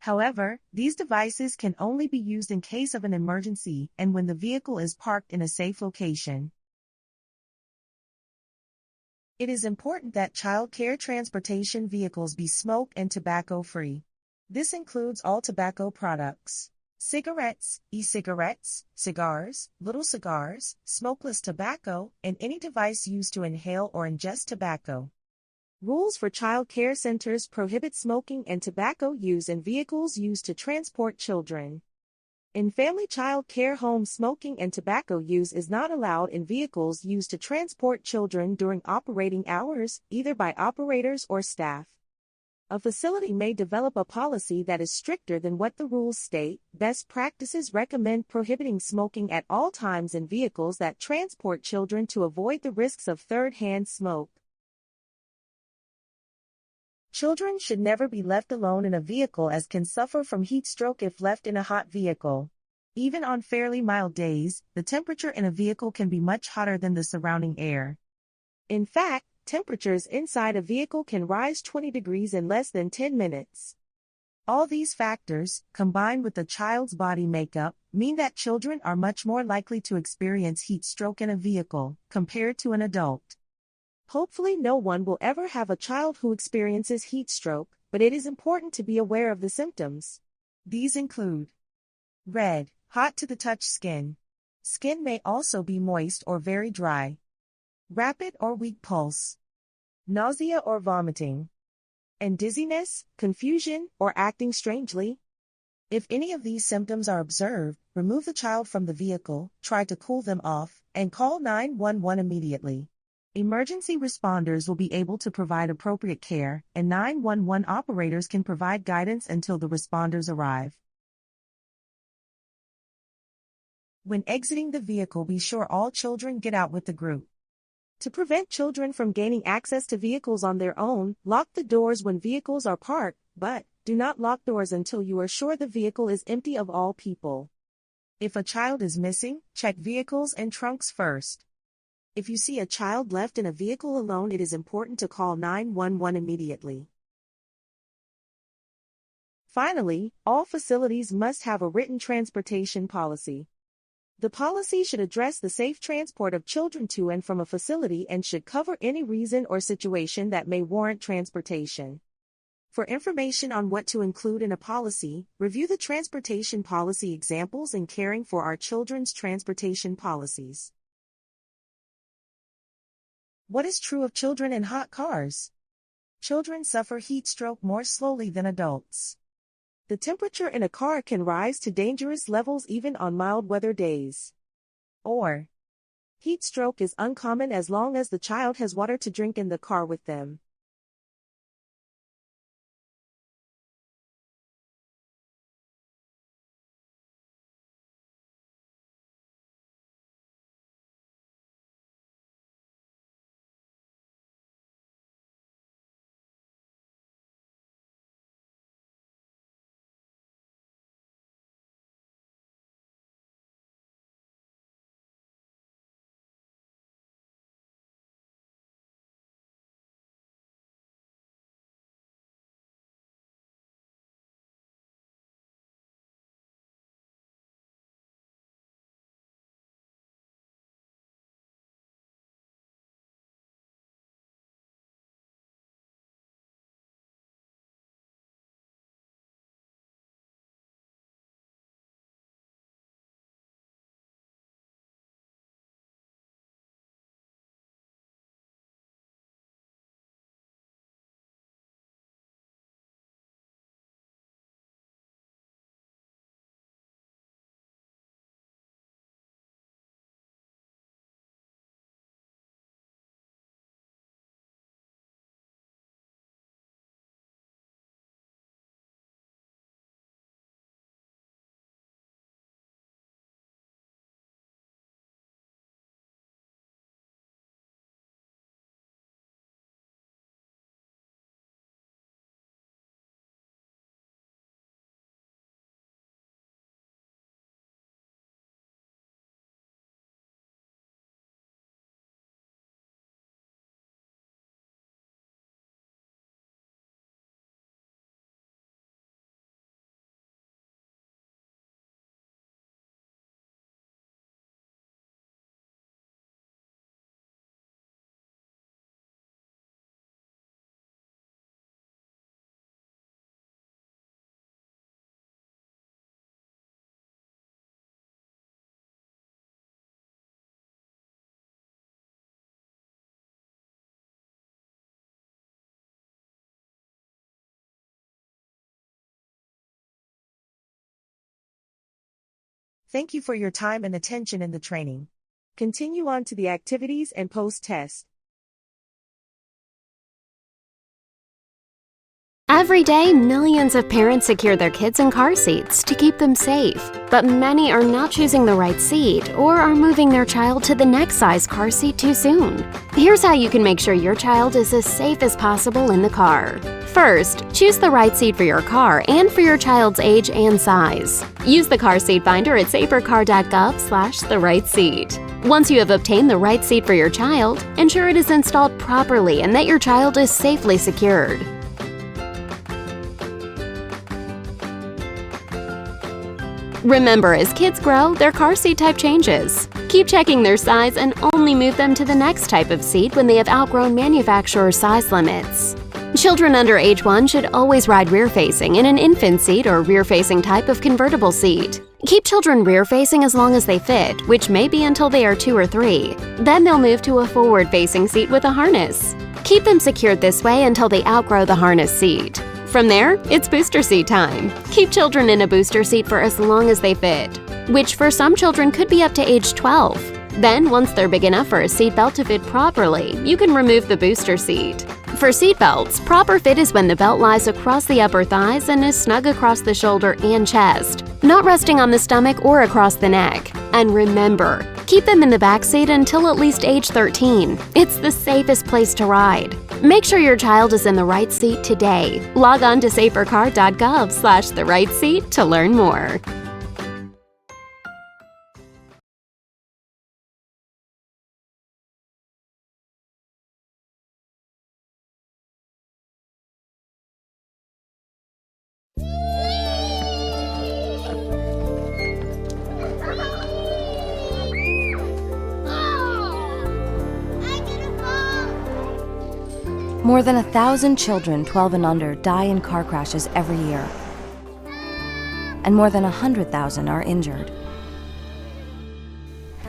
However, these devices can only be used in case of an emergency and when the vehicle is parked in a safe location. It is important that child care transportation vehicles be smoke and tobacco-free. This includes all tobacco products: cigarettes, e-cigarettes, cigars, little cigars, smokeless tobacco, and any device used to inhale or ingest tobacco. Rules for child care centers prohibit smoking and tobacco use in vehicles used to transport children. In family child care homes, smoking and tobacco use is not allowed in vehicles used to transport children during operating hours, either by operators or staff. A facility may develop a policy that is stricter than what the rules state. Best practices recommend prohibiting smoking at all times in vehicles that transport children to avoid the risks of third-hand smoke. Children should never be left alone in a vehicle as can suffer from heat stroke if left in a hot vehicle. Even on fairly mild days, the temperature in a vehicle can be much hotter than the surrounding air. In fact, temperatures inside a vehicle can rise 20 degrees in less than 10 minutes. All these factors, combined with the child's body makeup, mean that children are much more likely to experience heat stroke in a vehicle, compared to an adult. Hopefully no one will ever have a child who experiences heat stroke, but it is important to be aware of the symptoms. These include red, hot to the touch skin. Skin may also be moist or very dry. Rapid or weak pulse. Nausea or vomiting. And dizziness, confusion, or acting strangely. If any of these symptoms are observed, remove the child from the vehicle, try to cool them off, and call 911 immediately. Emergency responders will be able to provide appropriate care, and 911 operators can provide guidance until the responders arrive. When exiting the vehicle, be sure all children get out with the group. To prevent children from gaining access to vehicles on their own, lock the doors when vehicles are parked, but do not lock doors until you are sure the vehicle is empty of all people. If a child is missing, check vehicles and trunks first. If you see a child left in a vehicle alone, it is important to call 911 immediately. Finally, all facilities must have a written transportation policy. The policy should address the safe transport of children to and from a facility and should cover any reason or situation that may warrant transportation. For information on what to include in a policy, review the transportation policy examples in Caring for Our Children's transportation policies. What is true of children in hot cars? Children suffer heat stroke more slowly than adults. The temperature in a car can rise to dangerous levels even on mild weather days. Or, heat stroke is uncommon as long as the child has water to drink in the car with them. Thank you for your time and attention in the training. Continue on to the activities and post-test. Every day, millions of parents secure their kids in car seats to keep them safe. But many are not choosing the right seat or are moving their child to the next size car seat too soon. Here's how you can make sure your child is as safe as possible in the car. First, choose the right seat for your car and for your child's age and size. Use the car seat finder at safercar.gov/the-right-seat. Once you have obtained the right seat for your child, ensure it is installed properly and that your child is safely secured. Remember, as kids grow, their car seat type changes. Keep checking their size and only move them to the next type of seat when they have outgrown manufacturer size limits. Children under age 1 should always ride rear-facing in an infant seat or rear-facing type of convertible seat. Keep children rear-facing as long as they fit, which may be until they are 2 or 3. Then they'll move to a forward-facing seat with a harness. Keep them secured this way until they outgrow the harness seat. From there, it's booster seat time. Keep children in a booster seat for as long as they fit, which for some children could be up to age 12. Then, once they're big enough for a seatbelt to fit properly, you can remove the booster seat. For seatbelts, proper fit is when the belt lies across the upper thighs and is snug across the shoulder and chest, not resting on the stomach or across the neck. And remember, keep them in the back seat until at least age 13. It's the safest place to ride. Make sure your child is in the right seat today. Log on to safercar.gov/the-right-seat to learn more. More than 1,000 children 12 and under die in car crashes every year, and more than 100,000 are injured.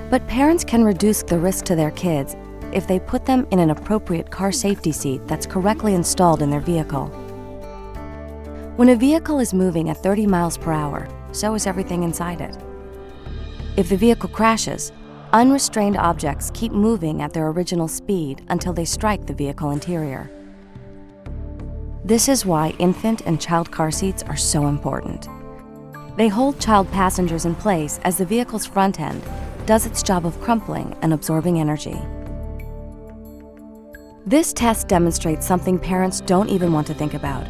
But parents can reduce the risk to their kids if they put them in an appropriate car safety seat that's correctly installed in their vehicle. When a vehicle is moving at 30 miles per hour, so is everything inside it. If the vehicle crashes, unrestrained objects keep moving at their original speed until they strike the vehicle interior. This is why infant and child car seats are so important. They hold child passengers in place as the vehicle's front end does its job of crumpling and absorbing energy. This test demonstrates something parents don't even want to think about: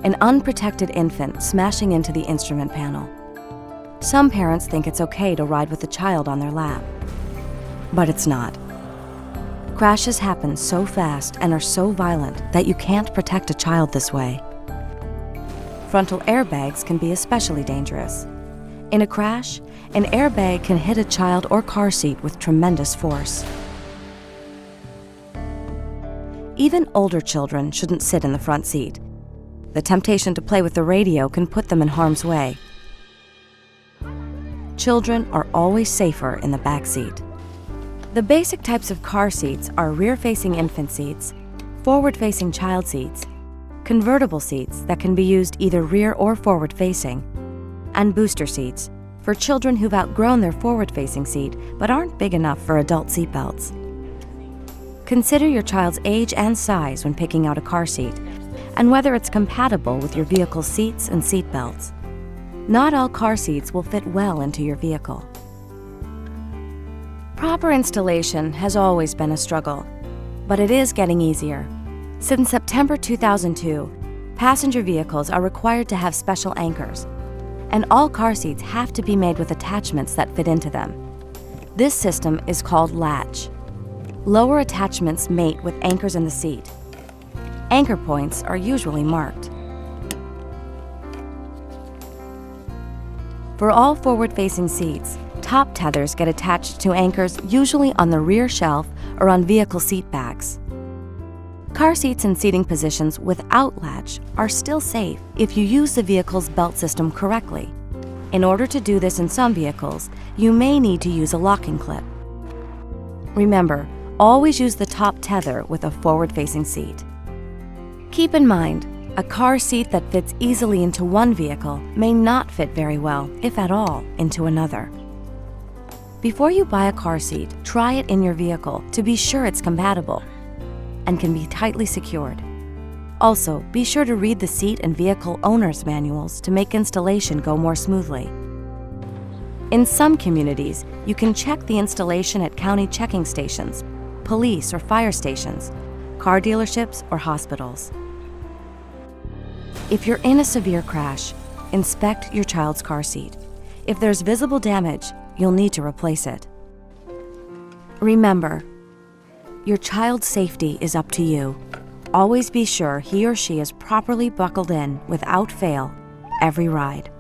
an unprotected infant smashing into the instrument panel. Some parents think it's okay to ride with a child on their lap, but it's not. Crashes happen so fast and are so violent that you can't protect a child this way. Frontal airbags can be especially dangerous. In a crash, an airbag can hit a child or car seat with tremendous force. Even older children shouldn't sit in the front seat. The temptation to play with the radio can put them in harm's way. Children are always safer in the back seat. The basic types of car seats are rear-facing infant seats, forward-facing child seats, convertible seats that can be used either rear or forward-facing, and booster seats for children who've outgrown their forward-facing seat but aren't big enough for adult seatbelts. Consider your child's age and size when picking out a car seat, and whether it's compatible with your vehicle's seats and seatbelts. Not all car seats will fit well into your vehicle. Proper installation has always been a struggle, but it is getting easier. Since September 2002, passenger vehicles are required to have special anchors, and all car seats have to be made with attachments that fit into them. This system is called latch. Lower attachments mate with anchors in the seat. Anchor points are usually marked. For all forward-facing seats, top tethers get attached to anchors usually on the rear shelf or on vehicle seat backs. Car seats in seating positions without latch are still safe if you use the vehicle's belt system correctly. In order to do this in some vehicles, you may need to use a locking clip. Remember, always use the top tether with a forward-facing seat. Keep in mind, A car seat that fits easily into one vehicle may not fit very well, if at all, into another. Before you buy a car seat, try it in your vehicle to be sure it's compatible and can be tightly secured. Also, be sure to read the seat and vehicle owner's manuals to make installation go more smoothly. In some communities, you can check the installation at county checking stations, police or fire stations, car dealerships, or hospitals. If you're in a severe crash, inspect your child's car seat. If there's visible damage, you'll need to replace it. Remember, your child's safety is up to you. Always be sure he or she is properly buckled in without fail every ride.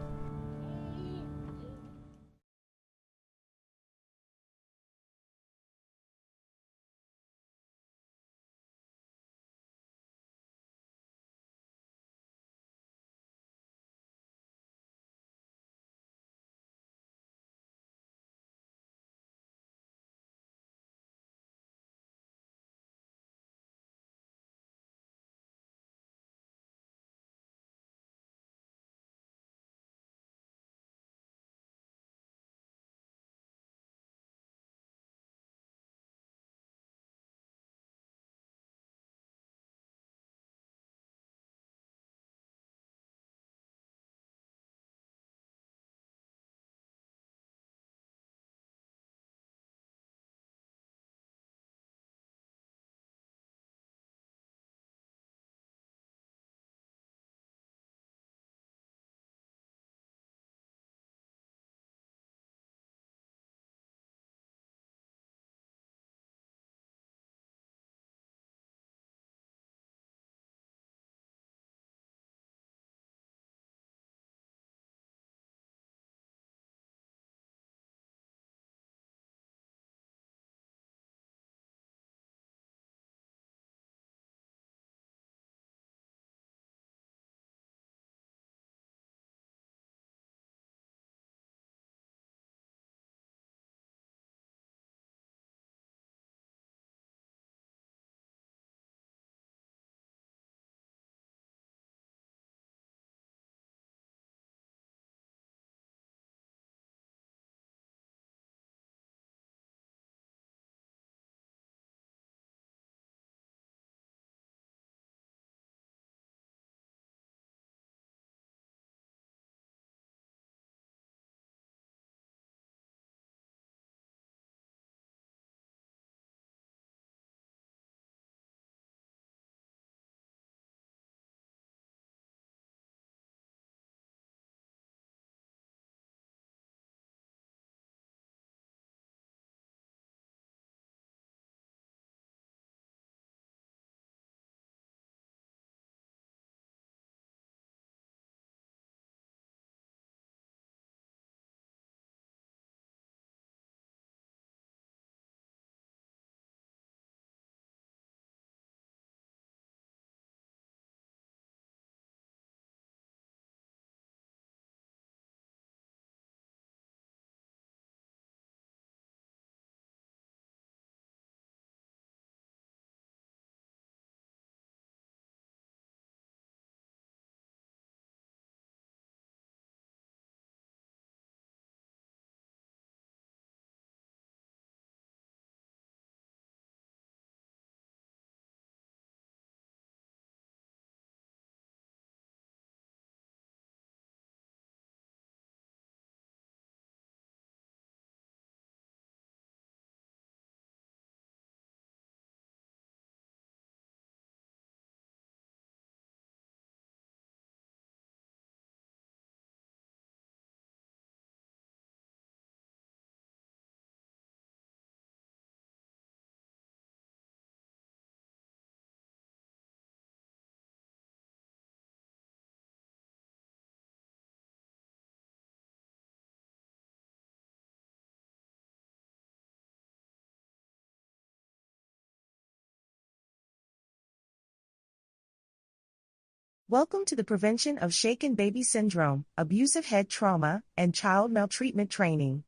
Welcome to the Prevention of Shaken Baby Syndrome, Abusive Head Trauma, and Child Maltreatment Training.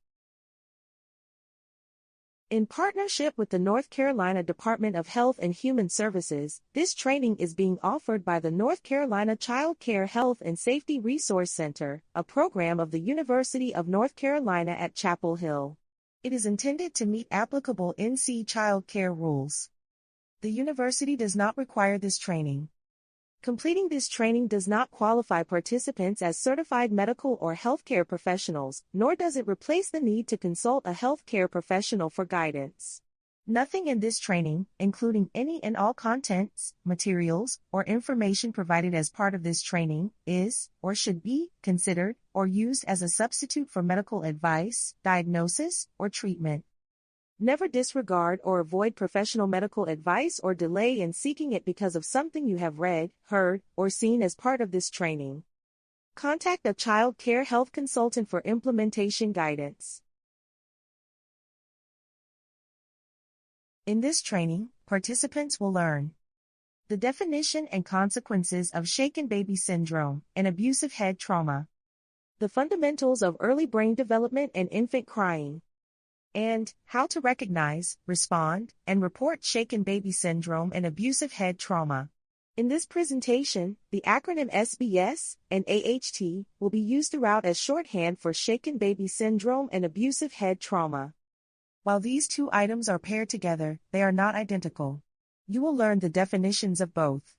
In partnership with the North Carolina Department of Health and Human Services, this training is being offered by the North Carolina Child Care Health and Safety Resource Center, a program of the University of North Carolina at Chapel Hill. It is intended to meet applicable NC child care rules. The university does not require this training. Completing this training does not qualify participants as certified medical or healthcare professionals, nor does it replace the need to consult a healthcare professional for guidance. Nothing in this training, including any and all contents, materials, or information provided as part of this training, is, or should be, considered, or used as a substitute for medical advice, diagnosis, or treatment. Never disregard or avoid professional medical advice or delay in seeking it because of something you have read, heard, or seen as part of this training. Contact a child care health consultant for implementation guidance. In this training, participants will learn the definition and consequences of shaken baby syndrome and abusive head trauma, the fundamentals of early brain development and infant crying, and how to recognize, respond, and report shaken baby syndrome and abusive head trauma. In this presentation, the acronym SBS and AHT will be used throughout as shorthand for shaken baby syndrome and abusive head trauma. While these two items are paired together, they are not identical. You will learn the definitions of both.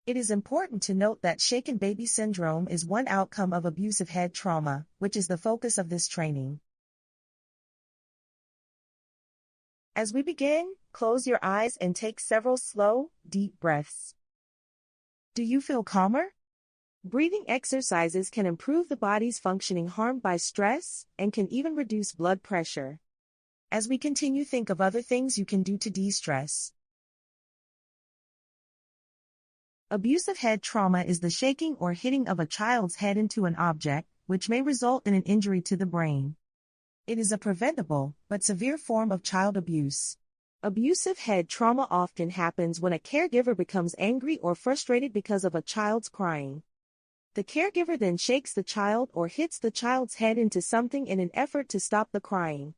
It is important to note that shaken baby syndrome is one outcome of abusive head trauma, which is the focus of this training. As we begin, close your eyes and take several slow, deep breaths. Do you feel calmer? Breathing exercises can improve the body's functioning harmed by stress and can even reduce blood pressure. As we continue, think of other things you can do to de-stress. Abusive head trauma is the shaking or hitting of a child's head into an object, which may result in an injury to the brain. It is a preventable, but severe form of child abuse. Abusive head trauma often happens when a caregiver becomes angry or frustrated because of a child's crying. The caregiver then shakes the child or hits the child's head into something in an effort to stop the crying.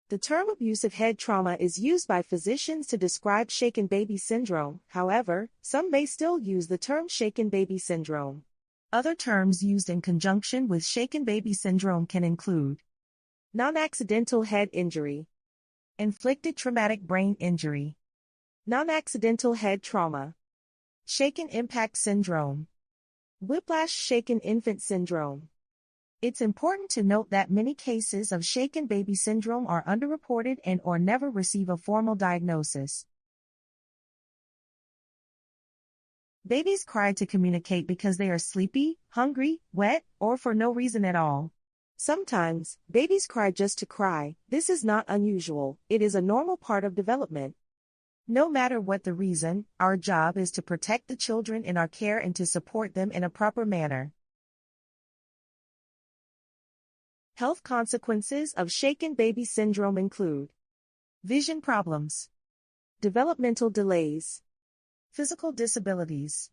The term abusive head trauma is used by physicians to describe shaken baby syndrome. However, some may still use the term shaken baby syndrome. Other terms used in conjunction with shaken baby syndrome can include non-accidental head injury, inflicted traumatic brain injury, non-accidental head trauma, shaken impact syndrome, whiplash shaken infant syndrome. It's important to note that many cases of shaken baby syndrome are underreported and or never receive a formal diagnosis. Babies cry to communicate because they are sleepy, hungry, wet, or for no reason at all. Sometimes, babies cry just to cry. This is not unusual. It is a normal part of development. No matter what the reason, our job is to protect the children in our care and to support them in a proper manner. Health consequences of shaken baby syndrome include vision problems, developmental delays, physical disabilities,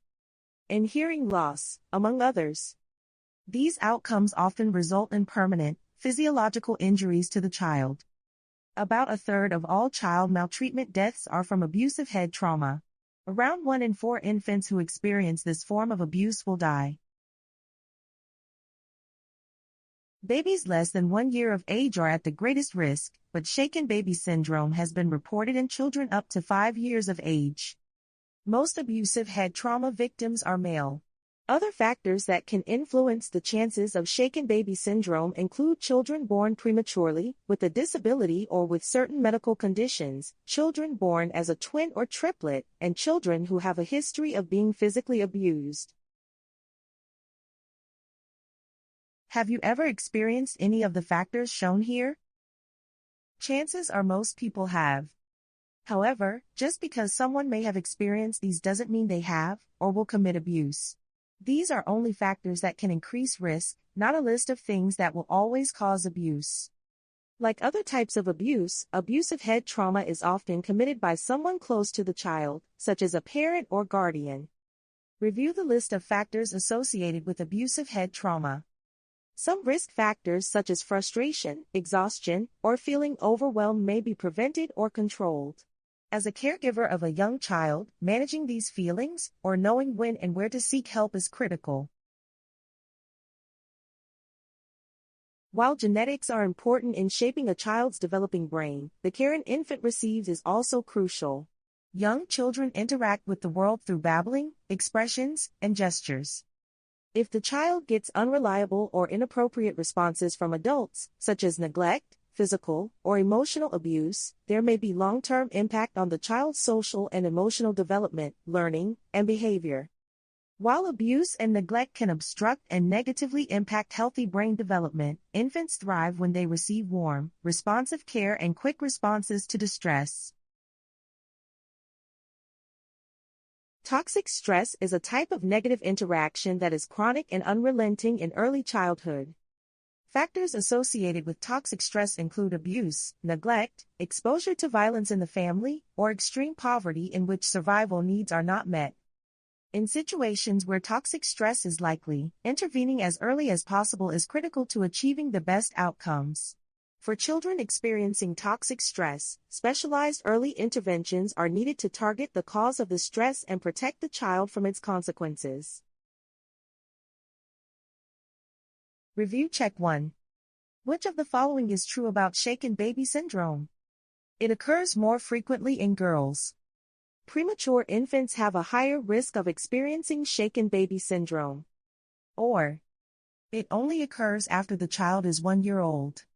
and hearing loss, among others. These outcomes often result in permanent, physiological injuries to the child. About a third of all child maltreatment deaths are from abusive head trauma. Around 1 in 4 infants who experience this form of abuse will die. Babies less than 1 year of age are at the greatest risk, but shaken baby syndrome has been reported in children up to 5 years of age. Most abusive head trauma victims are male. Other factors that can influence the chances of shaken baby syndrome include children born prematurely, with a disability or with certain medical conditions, children born as a twin or triplet, and children who have a history of being physically abused. Have you ever experienced any of the factors shown here? Chances are most people have. However, just because someone may have experienced these doesn't mean they have, or will commit abuse. These are only factors that can increase risk, not a list of things that will always cause abuse. Like other types of abuse, abusive head trauma is often committed by someone close to the child, such as a parent or guardian. Review the list of factors associated with abusive head trauma. Some risk factors such as frustration, exhaustion, or feeling overwhelmed may be prevented or controlled. As a caregiver of a young child, managing these feelings, or knowing when and where to seek help is critical. While genetics are important in shaping a child's developing brain, the care an infant receives is also crucial. Young children interact with the world through babbling, expressions, and gestures. If the child gets unreliable or inappropriate responses from adults, such as neglect, physical, or emotional abuse, there may be long-term impact on the child's social and emotional development, learning, and behavior. While abuse and neglect can obstruct and negatively impact healthy brain development, infants thrive when they receive warm, responsive care and quick responses to distress. Toxic stress is a type of negative interaction that is chronic and unrelenting in early childhood. Factors associated with toxic stress include abuse, neglect, exposure to violence in the family, or extreme poverty in which survival needs are not met. In situations where toxic stress is likely, intervening as early as possible is critical to achieving the best outcomes. For children experiencing toxic stress, specialized early interventions are needed to target the cause of the stress and protect the child from its consequences. Review check 1. Which of the following is true about shaken baby syndrome? It occurs more frequently in girls. Premature infants have a higher risk of experiencing shaken baby syndrome. Or, it only occurs after the child is 1 year old.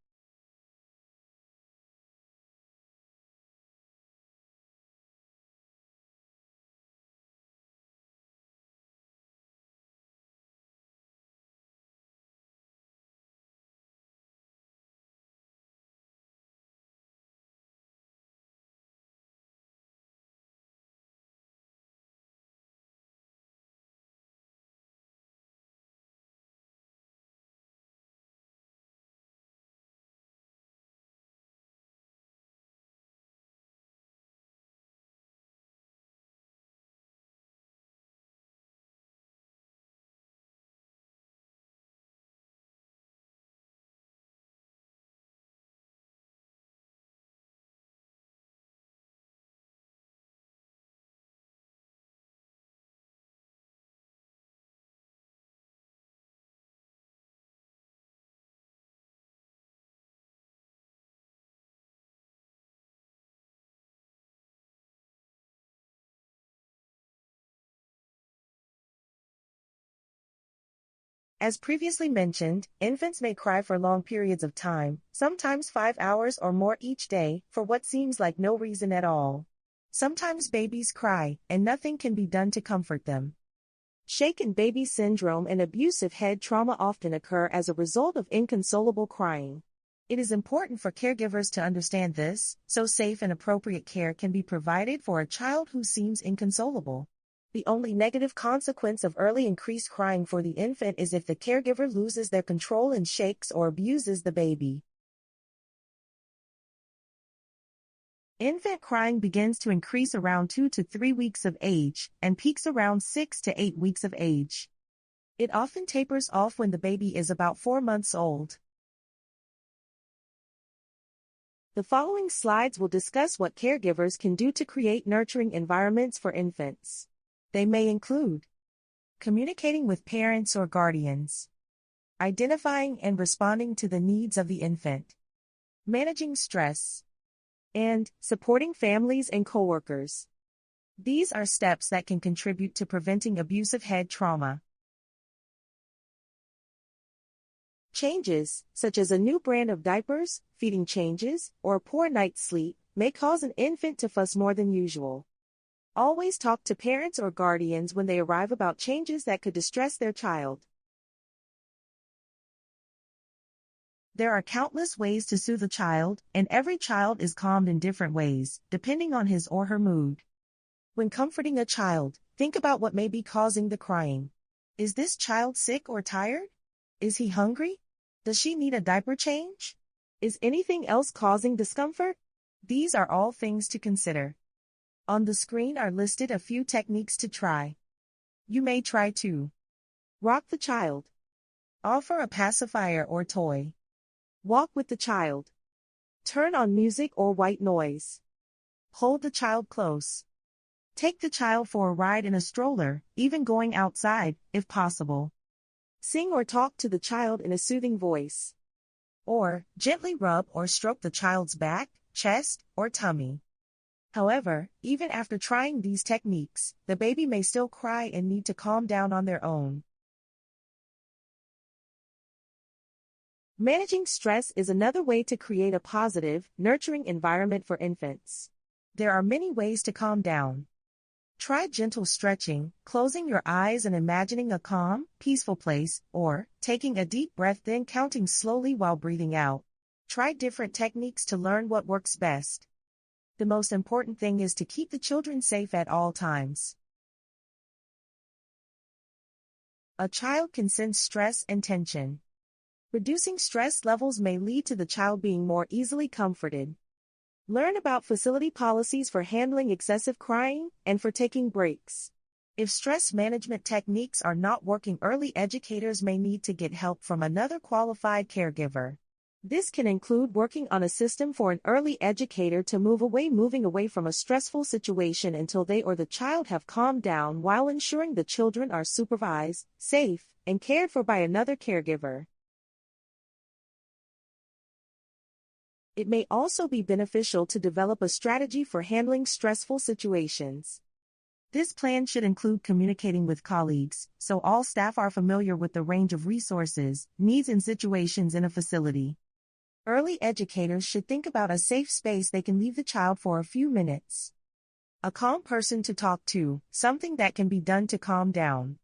As previously mentioned, infants may cry for long periods of time, sometimes 5 hours or more each day, for what seems like no reason at all. Sometimes babies cry, and nothing can be done to comfort them. Shaken baby syndrome and abusive head trauma often occur as a result of inconsolable crying. It is important for caregivers to understand this, so safe and appropriate care can be provided for a child who seems inconsolable. The only negative consequence of early increased crying for the infant is if the caregiver loses their control and shakes or abuses the baby. Infant crying begins to increase around 2 to 3 weeks of age, and peaks around 6 to 8 weeks of age. It often tapers off when the baby is about 4 months old. The following slides will discuss what caregivers can do to create nurturing environments for infants. They may include communicating with parents or guardians, identifying and responding to the needs of the infant, managing stress, and supporting families and coworkers. These are steps that can contribute to preventing abusive head trauma. Changes, such as a new brand of diapers, feeding changes, or a poor night's sleep, may cause an infant to fuss more than usual. Always talk to parents or guardians when they arrive about changes that could distress their child. There are countless ways to soothe a child, and every child is calmed in different ways, depending on his or her mood. When comforting a child, think about what may be causing the crying. Is this child sick or tired? Is he hungry? Does she need a diaper change? Is anything else causing discomfort? These are all things to consider. On the screen are listed a few techniques to try. You may try to rock the child. Offer a pacifier or toy. Walk with the child. Turn on music or white noise. Hold the child close. Take the child for a ride in a stroller, even going outside, if possible. Sing or talk to the child in a soothing voice. Or, gently rub or stroke the child's back, chest, or tummy. However, even after trying these techniques, the baby may still cry and need to calm down on their own. Managing stress is another way to create a positive, nurturing environment for infants. There are many ways to calm down. Try gentle stretching, closing your eyes and imagining a calm, peaceful place, or taking a deep breath then counting slowly while breathing out. Try different techniques to learn what works best. The most important thing is to keep the children safe at all times. A child can sense stress and tension. Reducing stress levels may lead to the child being more easily comforted. Learn about facility policies for handling excessive crying and for taking breaks. If stress management techniques are not working, early educators may need to get help from another qualified caregiver. This can include working on a system for an early educator to moving away from a stressful situation until they or the child have calmed down, while ensuring the children are supervised, safe, and cared for by another caregiver. It may also be beneficial to develop a strategy for handling stressful situations. This plan should include communicating with colleagues, so all staff are familiar with the range of resources, needs and situations in a facility. Early educators should think about a safe space they can leave the child for a few minutes. A calm person to talk to, something that can be done to calm down.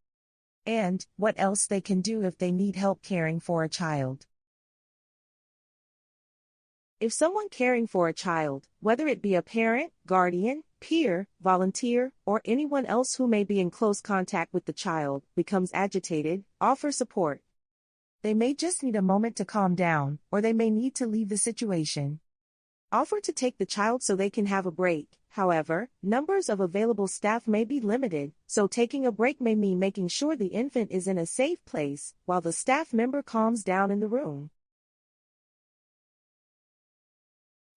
And what else they can do if they need help caring for a child. If someone caring for a child, whether it be a parent, guardian, peer, volunteer, or anyone else who may be in close contact with the child, becomes agitated, offer support. They may just need a moment to calm down, or they may need to leave the situation. Offer to take the child so they can have a break. However, numbers of available staff may be limited, so taking a break may mean making sure the infant is in a safe place, while the staff member calms down in the room.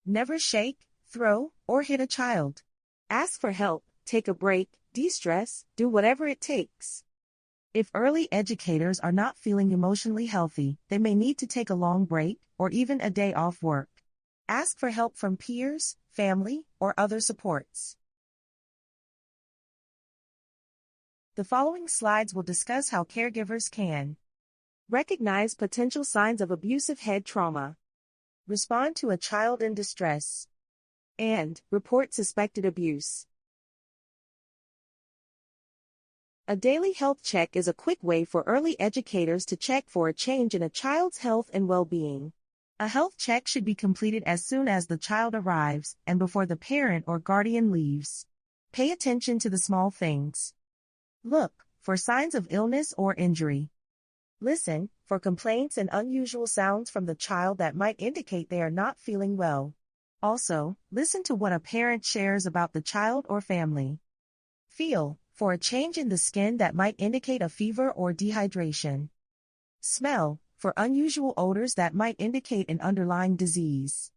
Never shake, throw, or hit a child. Ask for help, take a break, de-stress, do whatever it takes. If early educators are not feeling emotionally healthy, they may need to take a long break, or even a day off work. Ask for help from peers, family, or other supports. The following slides will discuss how caregivers can recognize potential signs of abusive head trauma, respond to a child in distress, and report suspected abuse. A daily health check is a quick way for early educators to check for a change in a child's health and well-being. A health check should be completed as soon as the child arrives and before the parent or guardian leaves. Pay attention to the small things. Look for signs of illness or injury. Listen for complaints and unusual sounds from the child that might indicate they are not feeling well. Also, listen to what a parent shares about the child or family. Feel for a change in the skin that might indicate a fever or dehydration. Smell for unusual odors that might indicate an underlying disease.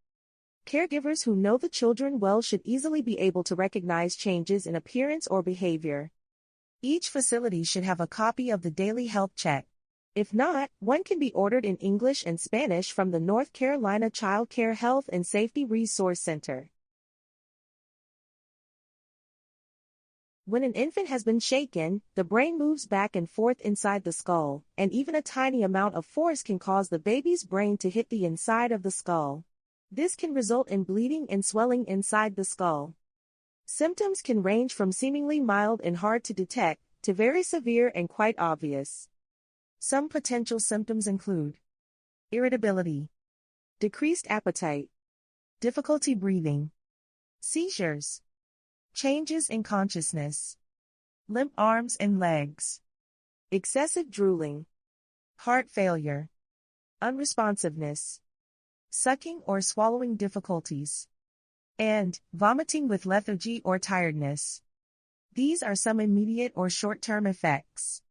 Caregivers who know the children well should easily be able to recognize changes in appearance or behavior. Each facility should have a copy of the daily health check. If not, one can be ordered in English and Spanish from the North Carolina Child Care Health and Safety Resource Center. When an infant has been shaken, the brain moves back and forth inside the skull, and even a tiny amount of force can cause the baby's brain to hit the inside of the skull. This can result in bleeding and swelling inside the skull. Symptoms can range from seemingly mild and hard to detect, to very severe and quite obvious. Some potential symptoms include irritability, decreased appetite, difficulty breathing, seizures, changes in consciousness, limp arms and legs, excessive drooling, heart failure, unresponsiveness, sucking or swallowing difficulties, and vomiting with lethargy or tiredness. These are some immediate or short-term effects.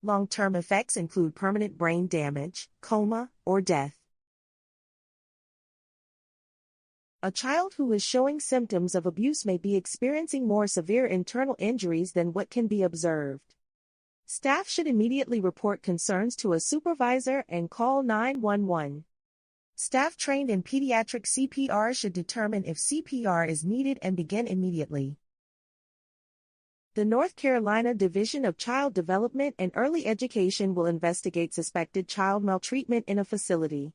Long-term effects include permanent brain damage, coma, or death. A child who is showing symptoms of abuse may be experiencing more severe internal injuries than what can be observed. Staff should immediately report concerns to a supervisor and call 911. Staff trained in pediatric CPR should determine if CPR is needed and begin immediately. The North Carolina Division of Child Development and Early Education will investigate suspected child maltreatment in a facility.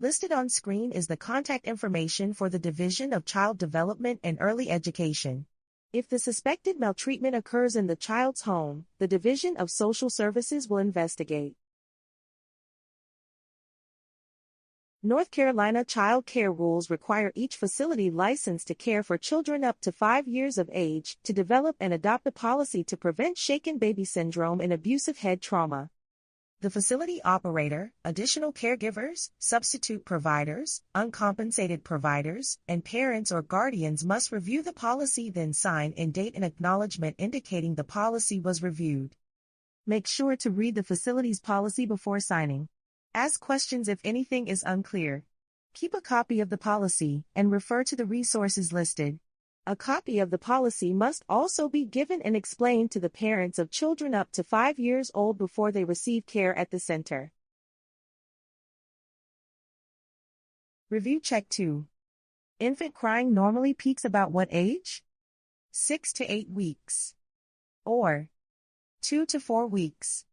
Listed on screen is the contact information for the Division of Child Development and Early Education. If the suspected maltreatment occurs in the child's home, the Division of Social Services will investigate. North Carolina child care rules require each facility licensed to care for children up to 5 years of age to develop and adopt a policy to prevent shaken baby syndrome and abusive head trauma. The facility operator, additional caregivers, substitute providers, uncompensated providers, and parents or guardians must review the policy, then sign and date an acknowledgement indicating the policy was reviewed. Make sure to read the facility's policy before signing. Ask questions if anything is unclear. Keep a copy of the policy and refer to the resources listed. A copy of the policy must also be given and explained to the parents of children up to 5 years old before they receive care at the center. Review check 2. Infant crying normally peaks about what age? 6 to 8 weeks. Or 2 to 4 weeks.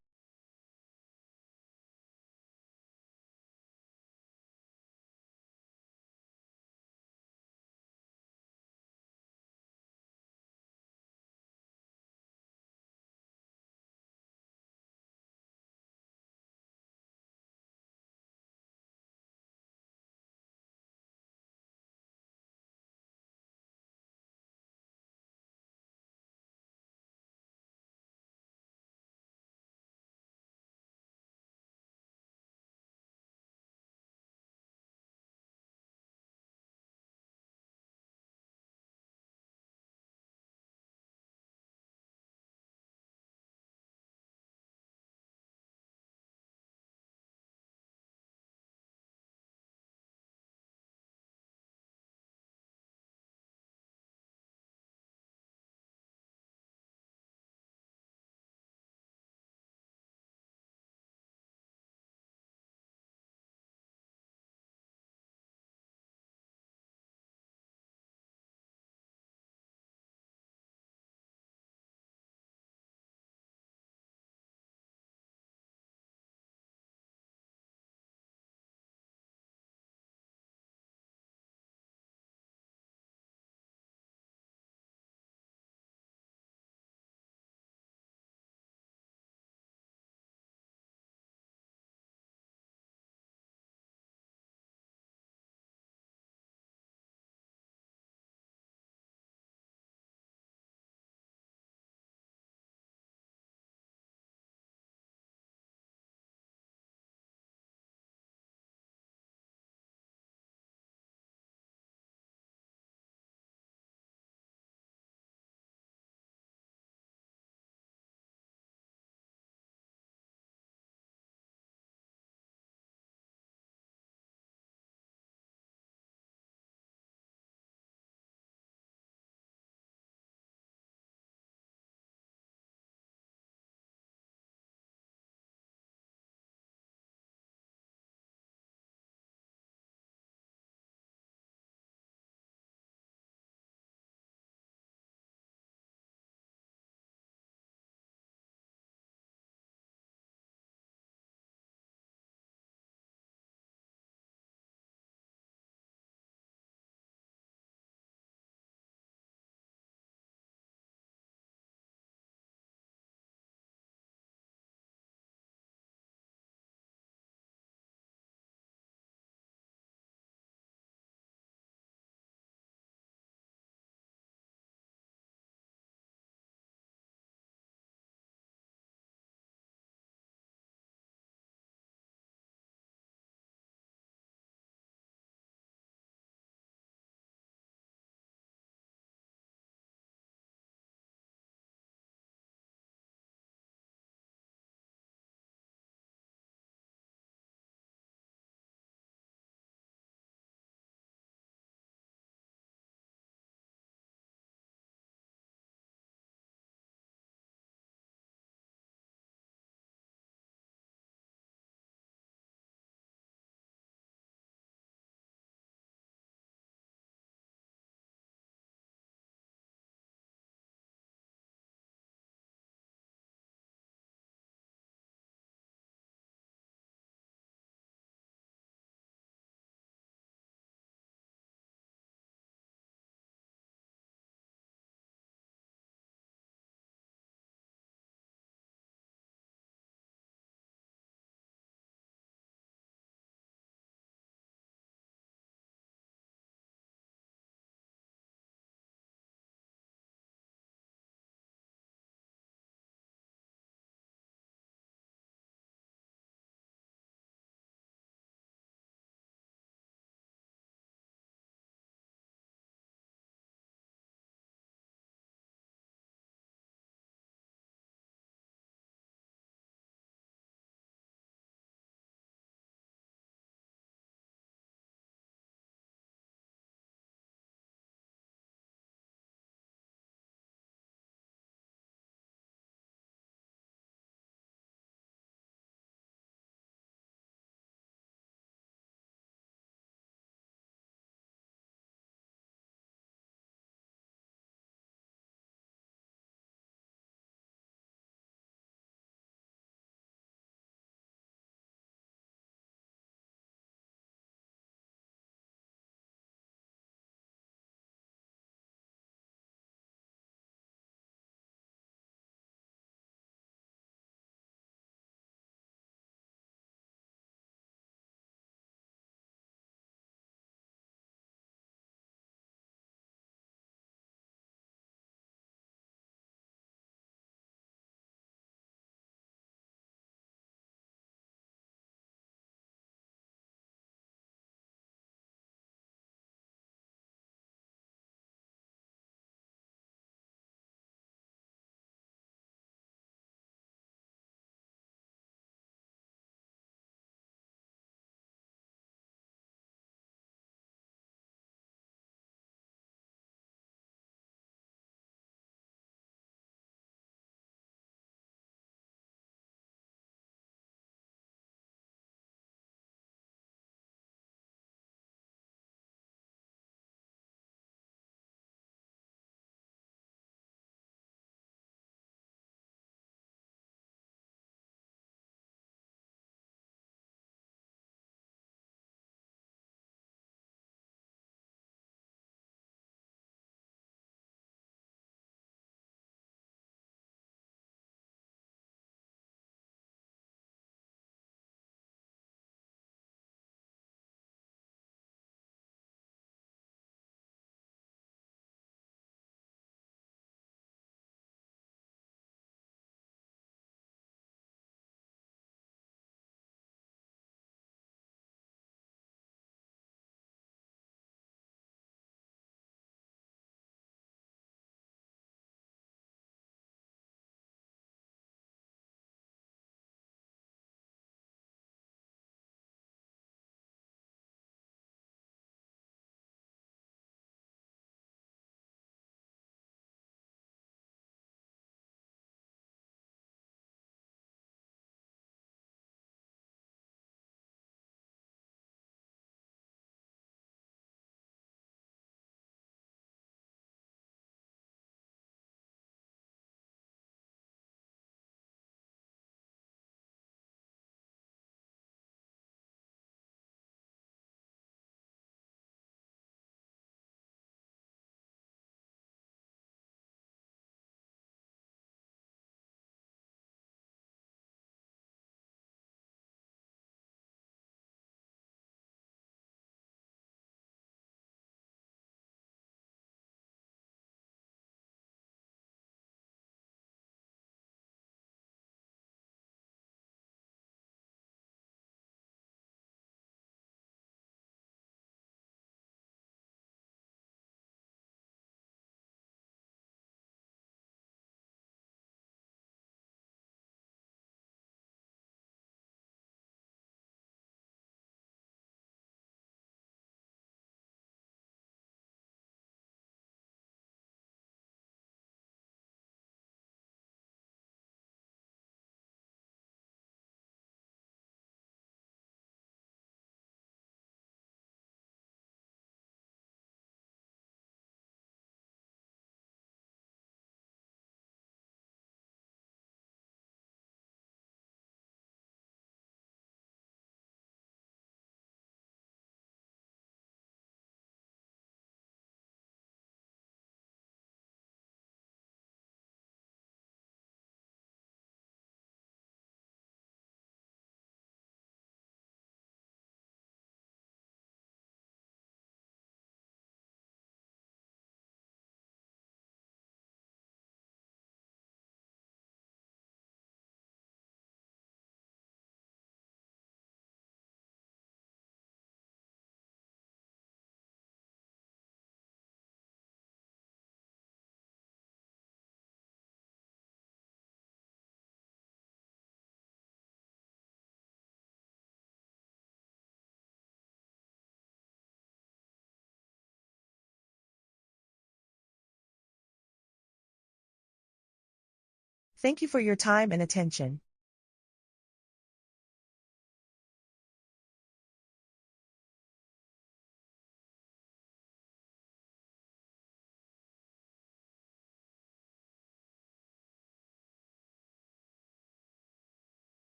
Thank you for your time and attention.